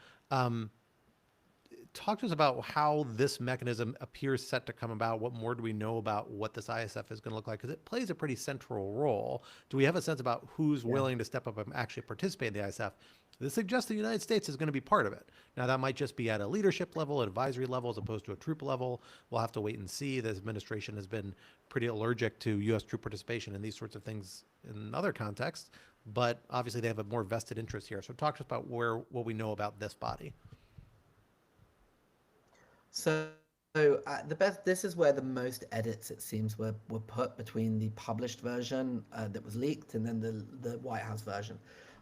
S1: Talk to us about how this mechanism appears set to come about. What more do we know about what this ISF is going to look like? Because it plays a pretty central role. Do we have a sense about who's willing to step up and actually participate in the ISF? This suggests the United States is going to be part of it. Now, that might just be at a leadership level, advisory level, as opposed to a troop level. We'll have to wait and see. This administration has been pretty allergic to U.S. troop participation in these sorts of things in other contexts, but obviously they have a more vested interest here. So talk to us about what we know about this body.
S2: So this is where the most edits, it seems, were put between the published version that was leaked and then the White House version.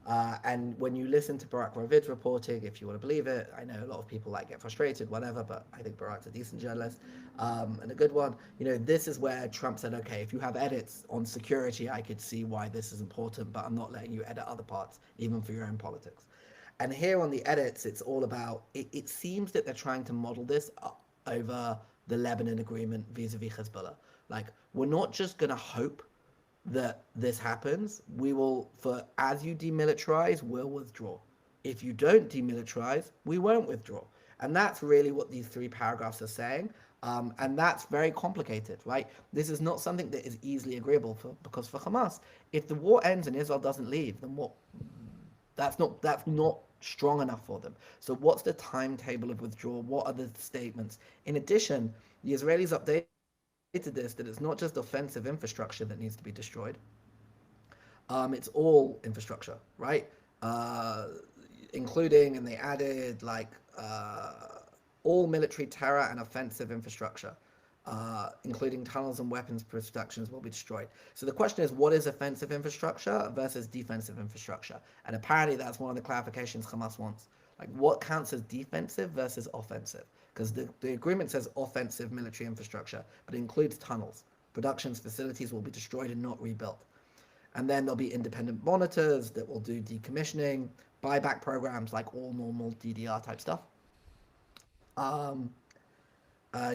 S2: And when you listen to Barack Ravid's reporting, if you want to believe it, I know a lot of people get frustrated, whatever, but I think Barack's a decent journalist and a good one. This is where Trump said, okay, if you have edits on security, I could see why this is important, but I'm not letting you edit other parts, even for your own politics. And here on the edits, it's all about, it seems that they're trying to model this over the Lebanon agreement vis-a-vis Hezbollah. Like, we're not just going to hope that this happens. We will, as you demilitarize, we'll withdraw. If you don't demilitarize, we won't withdraw. And that's really what these 3 paragraphs are saying. And that's very complicated, right? This is not something that is easily agreeable because for Hamas, if the war ends and Israel doesn't leave, then what? That's not strong enough for them. So what's the timetable of withdrawal? What are the statements? In addition, the Israelis updated this, that it's not just offensive infrastructure that needs to be destroyed. It's all infrastructure, right? Including, and they added all military terror and offensive infrastructure. Including tunnels and weapons productions, will be destroyed. So the question is, what is offensive infrastructure versus defensive infrastructure? And apparently that's one of the clarifications Hamas wants. Like, what counts as defensive versus offensive? Because the agreement says offensive military infrastructure, but it includes tunnels. Productions facilities will be destroyed and not rebuilt. And then there'll be independent monitors that will do decommissioning, buyback programs, like all normal DDR type stuff.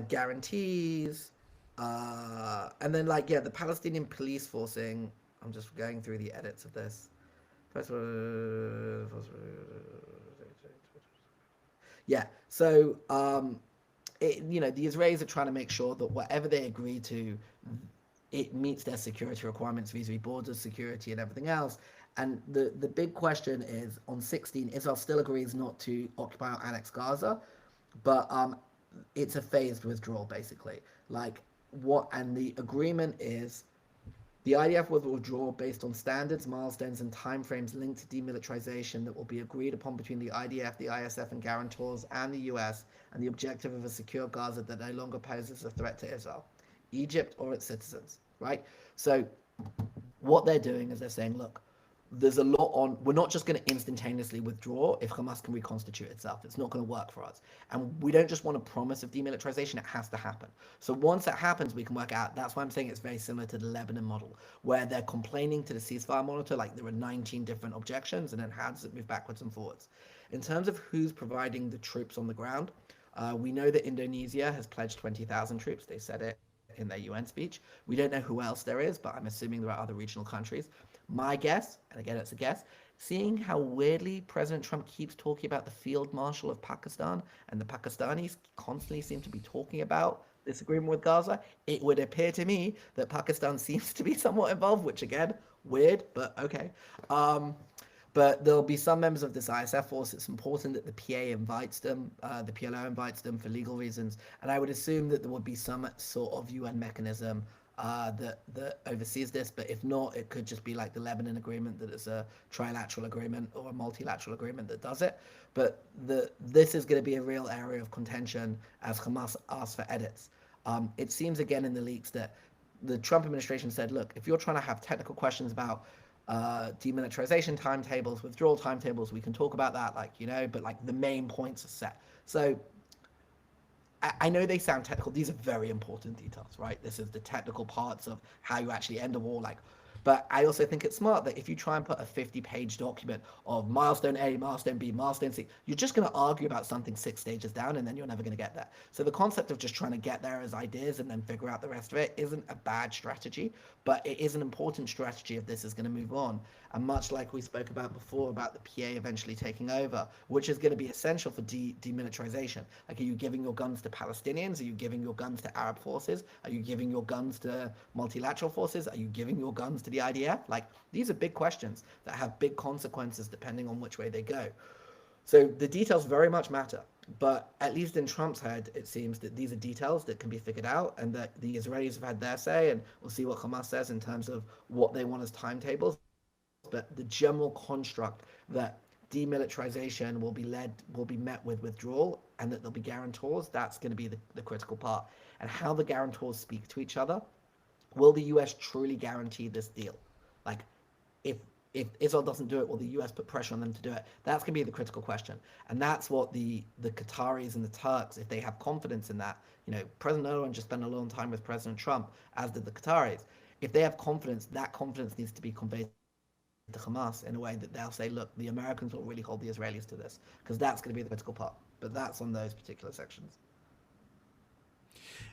S2: Guarantees, and then the Palestinian police forcing. I'm just going through the edits of this. Yeah, so the Israelis are trying to make sure that whatever they agree to, it meets their security requirements vis-a-vis border security and everything else. And the big question is, on 16, Israel still agrees not to occupy or annex Gaza, but it's a phased withdrawal, basically. And the agreement is the IDF will withdraw based on standards, milestones, and timeframes linked to demilitarization that will be agreed upon between the IDF, the ISF, and guarantors, and the US, and the objective of a secure Gaza that no longer poses a threat to Israel, Egypt, or its citizens, right? So what they're doing is they're saying, look, there's a lot on. We're not just going to instantaneously withdraw if Hamas can reconstitute itself. It's not going to work for us. And we don't just want a promise of demilitarization. It has to happen. So once that happens, we can work out. That's why I'm saying it's very similar to the Lebanon model, where they're complaining to the ceasefire monitor, like there are 19 different objections, and then how does it move backwards and forwards. In terms of who's providing the troops on the ground, we know that Indonesia has pledged 20,000 troops. They said it in their UN speech. We don't know who else there is, but I'm assuming there are other regional countries. My guess, and again it's a guess, seeing how weirdly President Trump keeps talking about the Field Marshal of Pakistan, and the Pakistanis constantly seem to be talking about this agreement with Gaza, it would appear to me that Pakistan seems to be somewhat involved, which again, weird, but okay. But there'll be some members of this ISF force. It's important that the PA invites them, the PLO invites them for legal reasons, and I would assume that there would be some sort of UN mechanism that oversees this. But if not, it could just be like the Lebanon agreement, that it's a trilateral agreement or a multilateral agreement that does it. But this is going to be a real area of contention as Hamas asks for edits. It seems again in the leaks that the Trump administration said, look, if you're trying to have technical questions about demilitarization timetables, withdrawal timetables, we can talk about that, like, but like the main points are set. So I know they sound technical. These are very important details, right? This is the technical parts of how you actually end a war. Like, but I also think it's smart that if you try and put a 50-page document of milestone A, milestone B, milestone C, you're just going to argue about something 6 stages down, and then you're never going to get there. So the concept of just trying to get there as ideas and then figure out the rest of it isn't a bad strategy, but it is an important strategy if this is going to move on. And much like we spoke about before about the PA eventually taking over, which is going to be essential for demilitarization. Like, are you giving your guns to Palestinians? Are you giving your guns to Arab forces? Are you giving your guns to multilateral forces? Are you giving your guns to the IDF? Like, these are big questions that have big consequences depending on which way they go. So the details very much matter. But at least in Trump's head, it seems that these are details that can be figured out, and that the Israelis have had their say, and we'll see what Hamas says in terms of what they want as timetables. But the general construct that demilitarization will be met with withdrawal, and that there'll be guarantors, that's going to be the critical part. And how the guarantors speak to each other. Will the US truly guarantee this deal? Like, if if Israel doesn't do it, will the US put pressure on them to do it? That's going to be the critical question. And that's what the Qataris and the Turks, if they have confidence in that, President Erdogan just spent a long time with President Trump, as did the Qataris. If they have confidence, that confidence needs to be conveyed to Hamas in a way that they'll say, look, the Americans will really hold the Israelis to this, because that's going to be the critical part. But that's on those particular sections.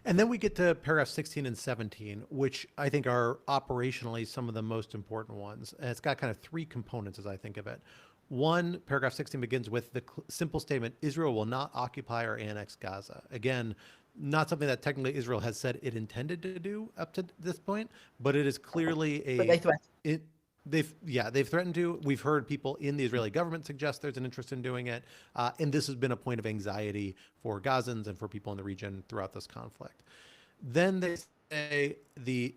S1: And then we get to paragraph 16 and 17, which I think are operationally some of the most important ones. And it's got kind of three components as I think of it. One, paragraph 16 begins with the simple statement, Israel will not occupy or annex Gaza. Again, not something that technically Israel has said it intended to do up to this point, but it is clearly
S2: But they threaten.
S1: they've threatened to. We've heard people in the Israeli government suggest there's an interest in doing it, and this has been a point of anxiety for Gazans and for people in the region throughout this conflict. Then they say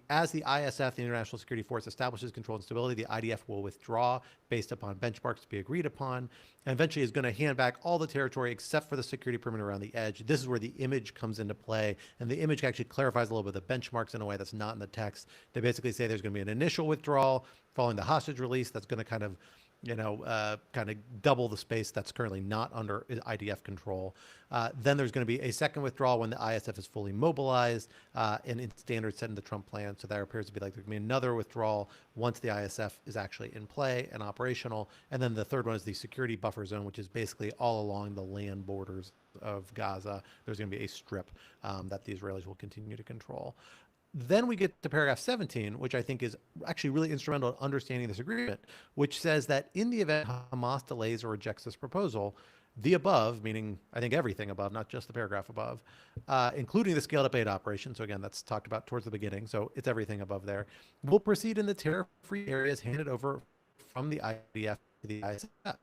S1: as the ISF, the International Security Force, establishes control and stability, the IDF will withdraw based upon benchmarks to be agreed upon, and eventually is going to hand back all the territory except for the security perimeter around the edge. This is where the image comes into play, and the image actually clarifies a little bit the benchmarks in a way that's not in the text. They basically say there's going to be an initial withdrawal following the hostage release that's going to kind of double the space that's currently not under IDF control. Then there's going to be a second withdrawal when the ISF is fully mobilized and in standards set in the Trump plan. So there appears to be like there's going to be another withdrawal once the ISF is actually in play and operational. And then the third one is the security buffer zone, which is basically all along the land borders of Gaza. There's going to be a strip that the Israelis will continue to control. Then we get to paragraph 17, which I think is actually really instrumental in understanding this agreement, which says that in the event Hamas delays or rejects this proposal, the above, meaning I think everything above, not just the paragraph above, including the scaled up aid operation, so again, that's talked about towards the beginning, so it's everything above there, will proceed in the terror-free areas handed over from the IDF to the ISF.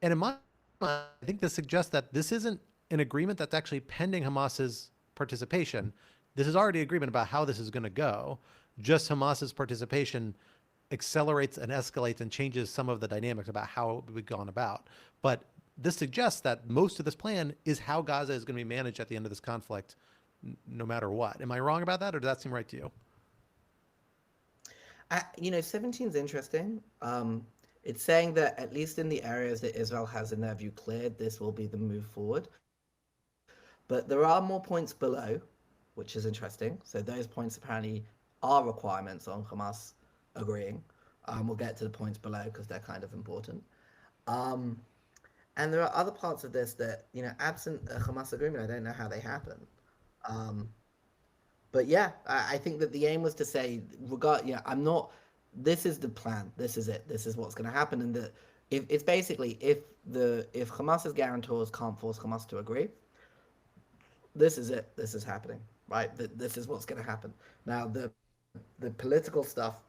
S1: And in my mind, I think this suggests that this isn't an agreement that's actually pending Hamas's participation. This is already agreement about how this is going to go. Just Hamas's participation accelerates and escalates and changes some of the dynamics about how we've gone about. But this suggests that most of this plan is how Gaza is going to be managed at the end of this conflict, no matter what. Am I wrong about that, or does that seem right to you?
S2: 17 is interesting. It's saying that at least in the areas that Israel has in their view cleared, this will be the move forward. But there are more points below, which is interesting. So those points apparently are requirements on Hamas agreeing. We'll get to the points below because they're kind of important. And there are other parts of this that, absent a Hamas agreement, I don't know how they happen. But yeah, I think that the aim was to say, this is the plan. This is it. This is what's going to happen. And that it's basically if Hamas's guarantors can't force Hamas to agree, this is it. This is happening. Right, this is what's going to happen. Now, the political stuff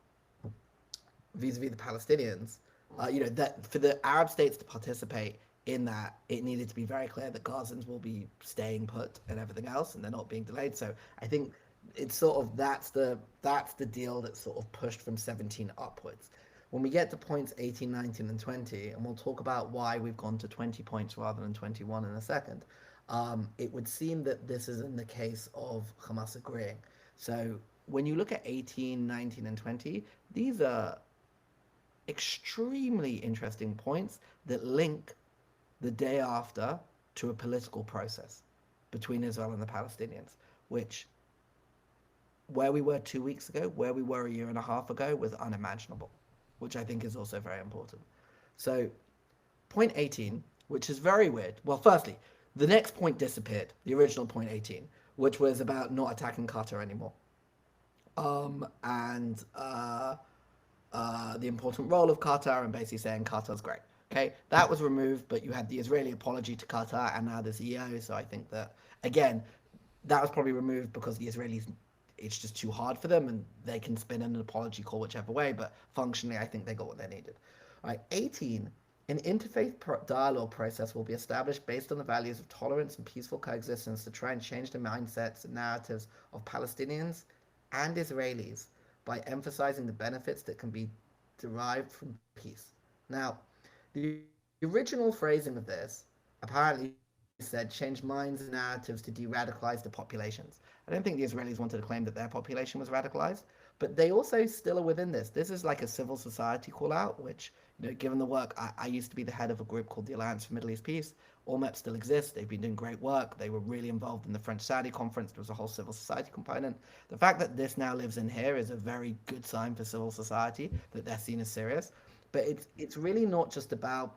S2: vis-a-vis the Palestinians, that for the Arab states to participate in that, it needed to be very clear that Gazans will be staying put and everything else, and they're not being delayed. So I think it's sort of that's the deal that's sort of pushed from 17 upwards. When we get to points 18, 19, and 20, and we'll talk about why we've gone to 20 points rather than 21 in a second, it would seem that this is in the case of Hamas agreeing. So when you look at 18, 19, and 20, these are extremely interesting points that link the day after to a political process between Israel and the Palestinians, which where we were 2 weeks ago, where we were a year and a half ago, was unimaginable, which I think is also very important. So, point 18, which is very weird. Well, firstly, the next point disappeared, the original point 18, which was about not attacking Qatar anymore. And the important role of Qatar and basically saying Qatar's great. Okay, that was removed, but you had the Israeli apology to Qatar and now there's EO. So I think that, again, that was probably removed because the Israelis, it's just too hard for them and they can spin an apology call whichever way, but functionally I think they got what they needed. All right, 18, an interfaith dialogue process will be established based on the values of tolerance and peaceful coexistence to try and change the mindsets and narratives of Palestinians and Israelis by emphasizing the benefits that can be derived from peace. Now, the original phrasing of this apparently said change minds and narratives to de-radicalize the populations. I don't think the Israelis wanted to claim that their population was radicalized, but they also still are within this. This is like a civil society call out, which, given the work, I used to be the head of a group called the Alliance for Middle East Peace. ORMEP still exists. They've been doing great work. They were really involved in the French-Saudi conference. There was a whole civil society component. The fact that this now lives in here is a very good sign for civil society, that they're seen as serious. But it's really not just about,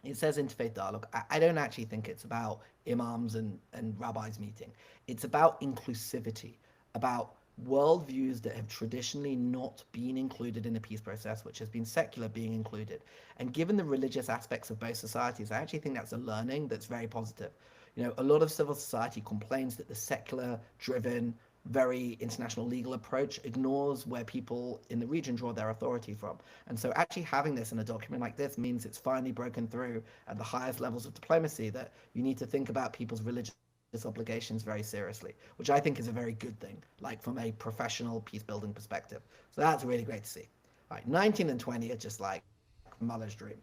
S2: it says interfaith dialogue. I don't actually think it's about imams and rabbis meeting. It's about inclusivity, about worldviews that have traditionally not been included in the peace process, which has been secular being included. And given the religious aspects of both societies, I actually think that's a learning that's very positive. A lot of civil society complains that the secular driven, very international legal approach ignores where people in the region draw their authority from. And so actually having this in a document like this means it's finally broken through at the highest levels of diplomacy that you need to think about people's religious obligations very seriously, which I think is a very good thing, like from a professional peace building perspective. So that's really great to see. All right, 19 and 20 are just like Muller's dream.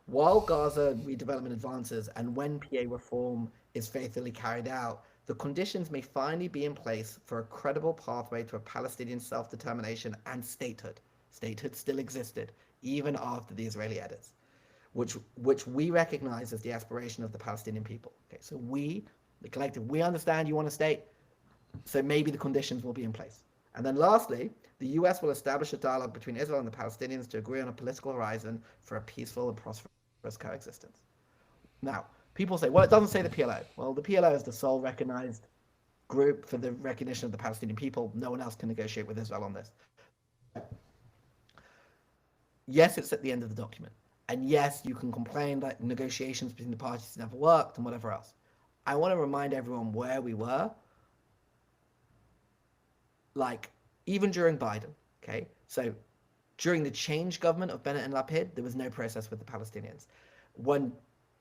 S2: While Gaza redevelopment advances and when PA reform is faithfully carried out, the conditions may finally be in place for a credible pathway to a Palestinian self-determination and statehood. Statehood still existed, even after the Israeli edits, which we recognize as the aspiration of the Palestinian people. Okay, so we, the collective, we understand you want a state, so maybe the conditions will be in place. And then lastly, the US will establish a dialogue between Israel and the Palestinians to agree on a political horizon for a peaceful and prosperous coexistence. Now, people say, well, it doesn't say the PLO. Well, the PLO is the sole recognized group for the recognition of the Palestinian people. No one else can negotiate with Israel on this. So, yes, it's at the end of the document. And yes, you can complain that negotiations between the parties never worked and whatever else. I want to remind everyone where we were, like, even during Biden, okay? So during the change government of Bennett and Lapid, there was no process with the Palestinians. When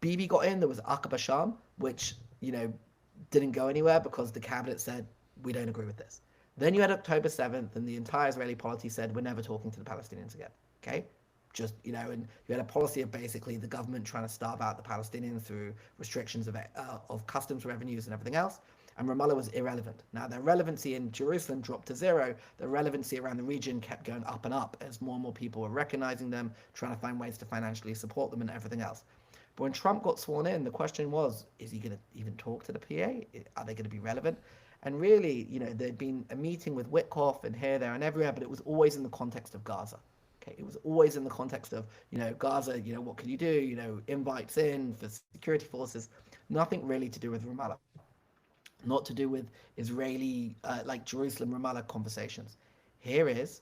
S2: Bibi got in, there was Aqaba Sham, which, didn't go anywhere because the cabinet said, we don't agree with this. Then you had October 7th, and the entire Israeli polity said, we're never talking to the Palestinians again, okay? Just, and you had a policy of basically the government trying to starve out the Palestinians through restrictions of customs revenues and everything else. And Ramallah was irrelevant. Now, their relevancy in Jerusalem dropped to zero. Their relevancy around the region kept going up and up as more and more people were recognizing them, trying to find ways to financially support them and everything else. But when Trump got sworn in, the question was, is he going to even talk to the PA? Are they going to be relevant? And really, there'd been a meeting with Witkoff and here, there, and everywhere, but it was always in the context of Gaza. Okay, it was always in the context of, Gaza, what can you do? Invites in for security forces. Nothing really to do with Ramallah. Not to do with Israeli, like Jerusalem, Ramallah conversations. Here is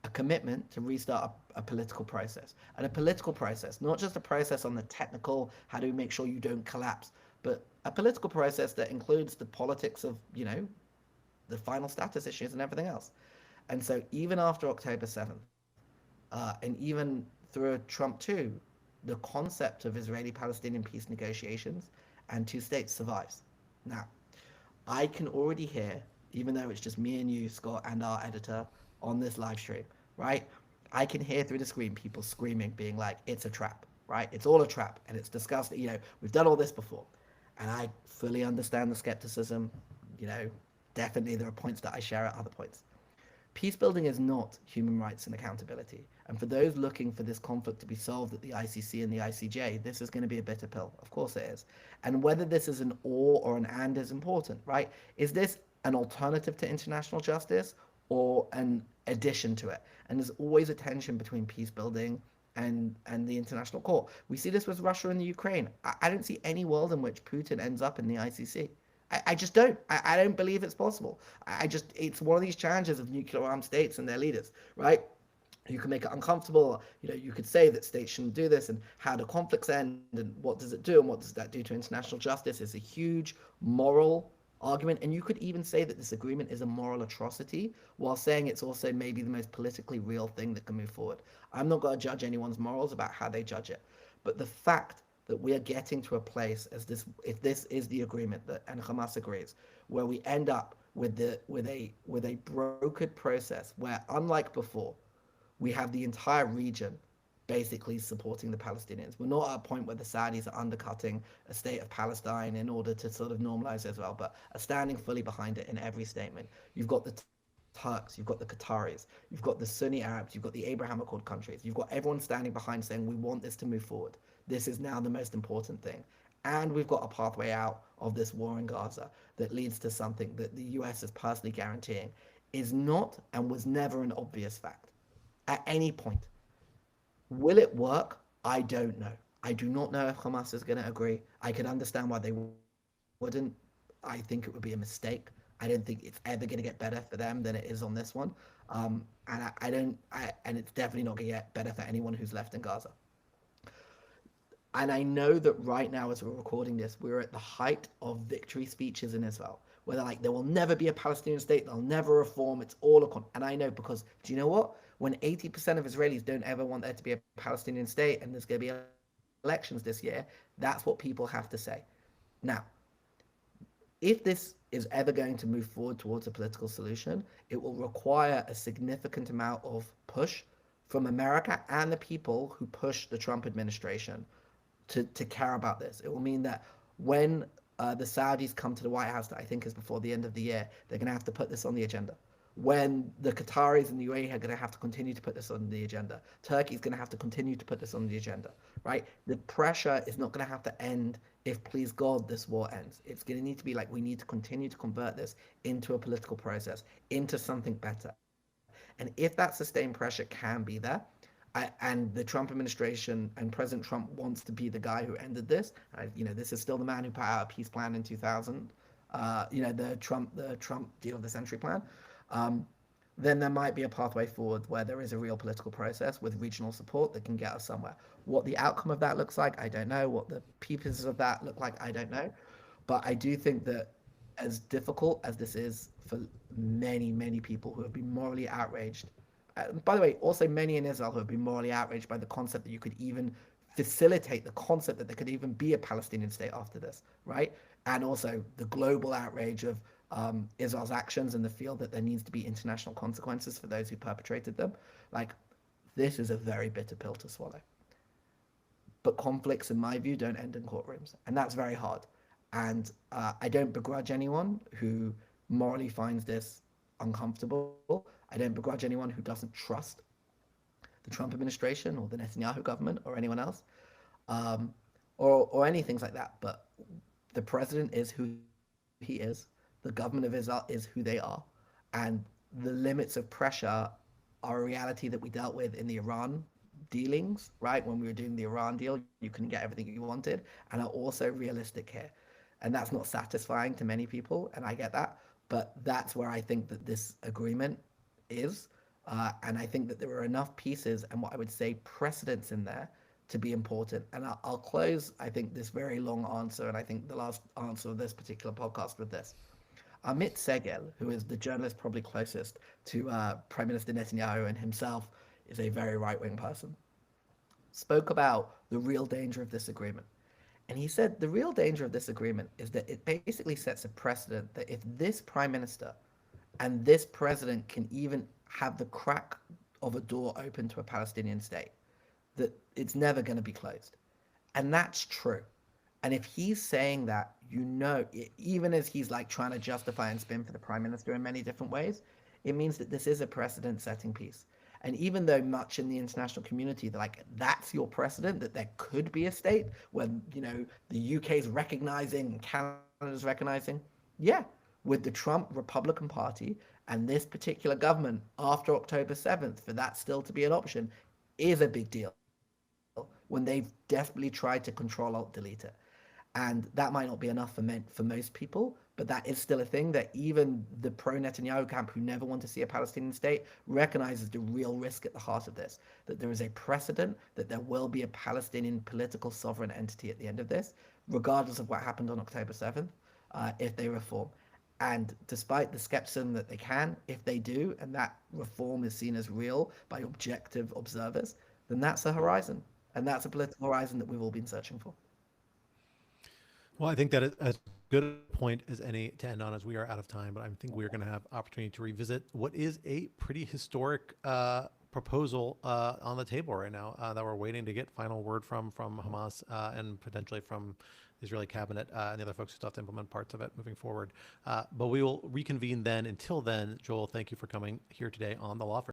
S2: a commitment to restart a political process. And a political process, not just a process on the technical, how do we make sure you don't collapse, but a political process that includes the politics of, the final status issues and everything else. And so even after October 7th, and even through Trump 2, the concept of Israeli-Palestinian peace negotiations and two states survives. Now, I can already hear even though it's just me and you, Scott, and our editor on this live stream, right? I can hear through the screen people screaming, being like, it's a trap, right? It's all a trap and it's disgusting. We've done all this before. And I fully understand the skepticism. You know, Definitely there are points that I share at other points. Peace building is not human rights and accountability. And for those looking for this conflict to be solved at the ICC and the ICJ, this is going to be a bitter pill. Of course it is. And whether this is an or an and is important, right? Is this an alternative to international justice or an addition to it? And there's always a tension between peace building and the international court. We see this with Russia and the Ukraine. I don't see any world in which Putin ends up in the ICC. I just don't. I don't believe it's possible. It's one of these challenges of nuclear armed states and their leaders, right? You can make it uncomfortable. You could say that states shouldn't do this, and how do conflicts end, and what does it do, and what does that do to international justice? Is a huge moral argument, and you could even say that this agreement is a moral atrocity, while saying it's also maybe the most politically real thing that can move forward. I'm not going to judge anyone's morals about how they judge it, but the fact that we are getting to a place as this, if this is the agreement that and Hamas agrees, where we end up with a brokered process where, unlike before, we have the entire region basically supporting the Palestinians. We're not at a point where the Saudis are undercutting a state of Palestine in order to sort of normalize Israel, but are standing fully behind it in every statement. You've got the Turks, you've got the Qataris, you've got the Sunni Arabs, you've got the Abraham Accord countries, you've got everyone standing behind saying we want this to move forward. This is now the most important thing. And we've got a pathway out of this war in Gaza that leads to something that the US is personally guaranteeing is not and was never an obvious fact at any point. Will it work? I don't know. I do not know if Hamas is going to agree. I can understand why they wouldn't. I think it would be a mistake. I don't think it's ever going to get better for them than it is on this one. And it's definitely not going to get better for anyone who's left in Gaza. And I know that right now, as we're recording this, we're at the height of victory speeches in Israel, where they're like, there will never be a Palestinian state, they'll never reform, it's all a con. And I know, because do you know what? When 80% of Israelis don't ever want there to be a Palestinian state and there's going to be elections this year, that's what people have to say. Now, if this is ever going to move forward towards a political solution, it will require a significant amount of push from America and the people who push the Trump administration to care about this. It will mean that when the Saudis come to the White House, that I think is before the end of the year, they're going to have to put this on the agenda. When the Qataris and the UAE are going to have to continue to put this on the agenda. Turkey's going to have to continue to put this on the agenda, right? The pressure is not going to have to end if, please God, this war ends. It's going to need to be like, we need to continue to convert this into a political process, into something better. And if that sustained pressure can be there, and the Trump administration and President Trump wants to be the guy who ended this. This is still the man who put out a peace plan in 2000. The Trump deal of the century plan. Then there might be a pathway forward where there is a real political process with regional support that can get us somewhere. What the outcome of that looks like, I don't know. What the pieces of that look like, I don't know. But I do think that, as difficult as this is for many, many people who have been morally outraged, by the way, also many in Israel who have been morally outraged by the concept that you could even facilitate the concept that there could even be a Palestinian state after this, right? And also the global outrage of Israel's actions and the feel that there needs to be international consequences for those who perpetrated them. Like, this is a very bitter pill to swallow. But conflicts, in my view, don't end in courtrooms. And that's very hard. And I don't begrudge anyone who morally finds this uncomfortable. I don't begrudge anyone who doesn't trust the Trump administration or the Netanyahu government or anyone else, or anything like that. But the president is who he is. The government of Israel is who they are. And the limits of pressure are a reality that we dealt with in the Iran dealings, right? When we were doing the Iran deal, you couldn't get everything you wanted, and are also realistic here. And that's not satisfying to many people, and I get that. But that's where I think that this agreement is. And I think that there are enough pieces and what I would say precedents in there to be important. And I'll close, I think, this very long answer, and I think the last answer of this particular podcast with this. Amit Segel, who is the journalist probably closest to Prime Minister Netanyahu and himself is a very right-wing person, spoke about the real danger of this agreement. And he said the real danger of this agreement is that it basically sets a precedent that if this prime minister And this president can even have the crack of a door open to a Palestinian state, that it's never going to be closed. And that's true. And if he's saying that, even as he's like trying to justify and spin for the prime minister in many different ways, it means that this is a precedent setting piece. And even though much in the international community, they're like, that's your precedent, that there could be a state when, the UK's recognizing and Canada's recognizing. Yeah, with the Trump Republican Party and this particular government after October 7th, for that still to be an option is a big deal when they've desperately tried to control alt delete it. And that might not be enough for most people, but that is still a thing that even the pro Netanyahu camp, who never want to see a Palestinian state, recognizes the real risk at the heart of this, that there is a precedent that there will be a Palestinian political sovereign entity at the end of this, regardless of what happened on October 7th, if they reform. And despite the skepticism that they can, if they do, and that reform is seen as real by objective observers, then that's a horizon. And that's a political horizon that we've all been searching for.
S1: Well, I think that is as good a point as any to end on, as we are out of time. But I think we are going to have opportunity to revisit what is a pretty historic proposal on the table right now that we're waiting to get final word from Hamas and potentially from the Israeli cabinet and the other folks who still have to implement parts of it moving forward. But we will reconvene then. Until then, Joel, thank you for coming here today on the Lawfare.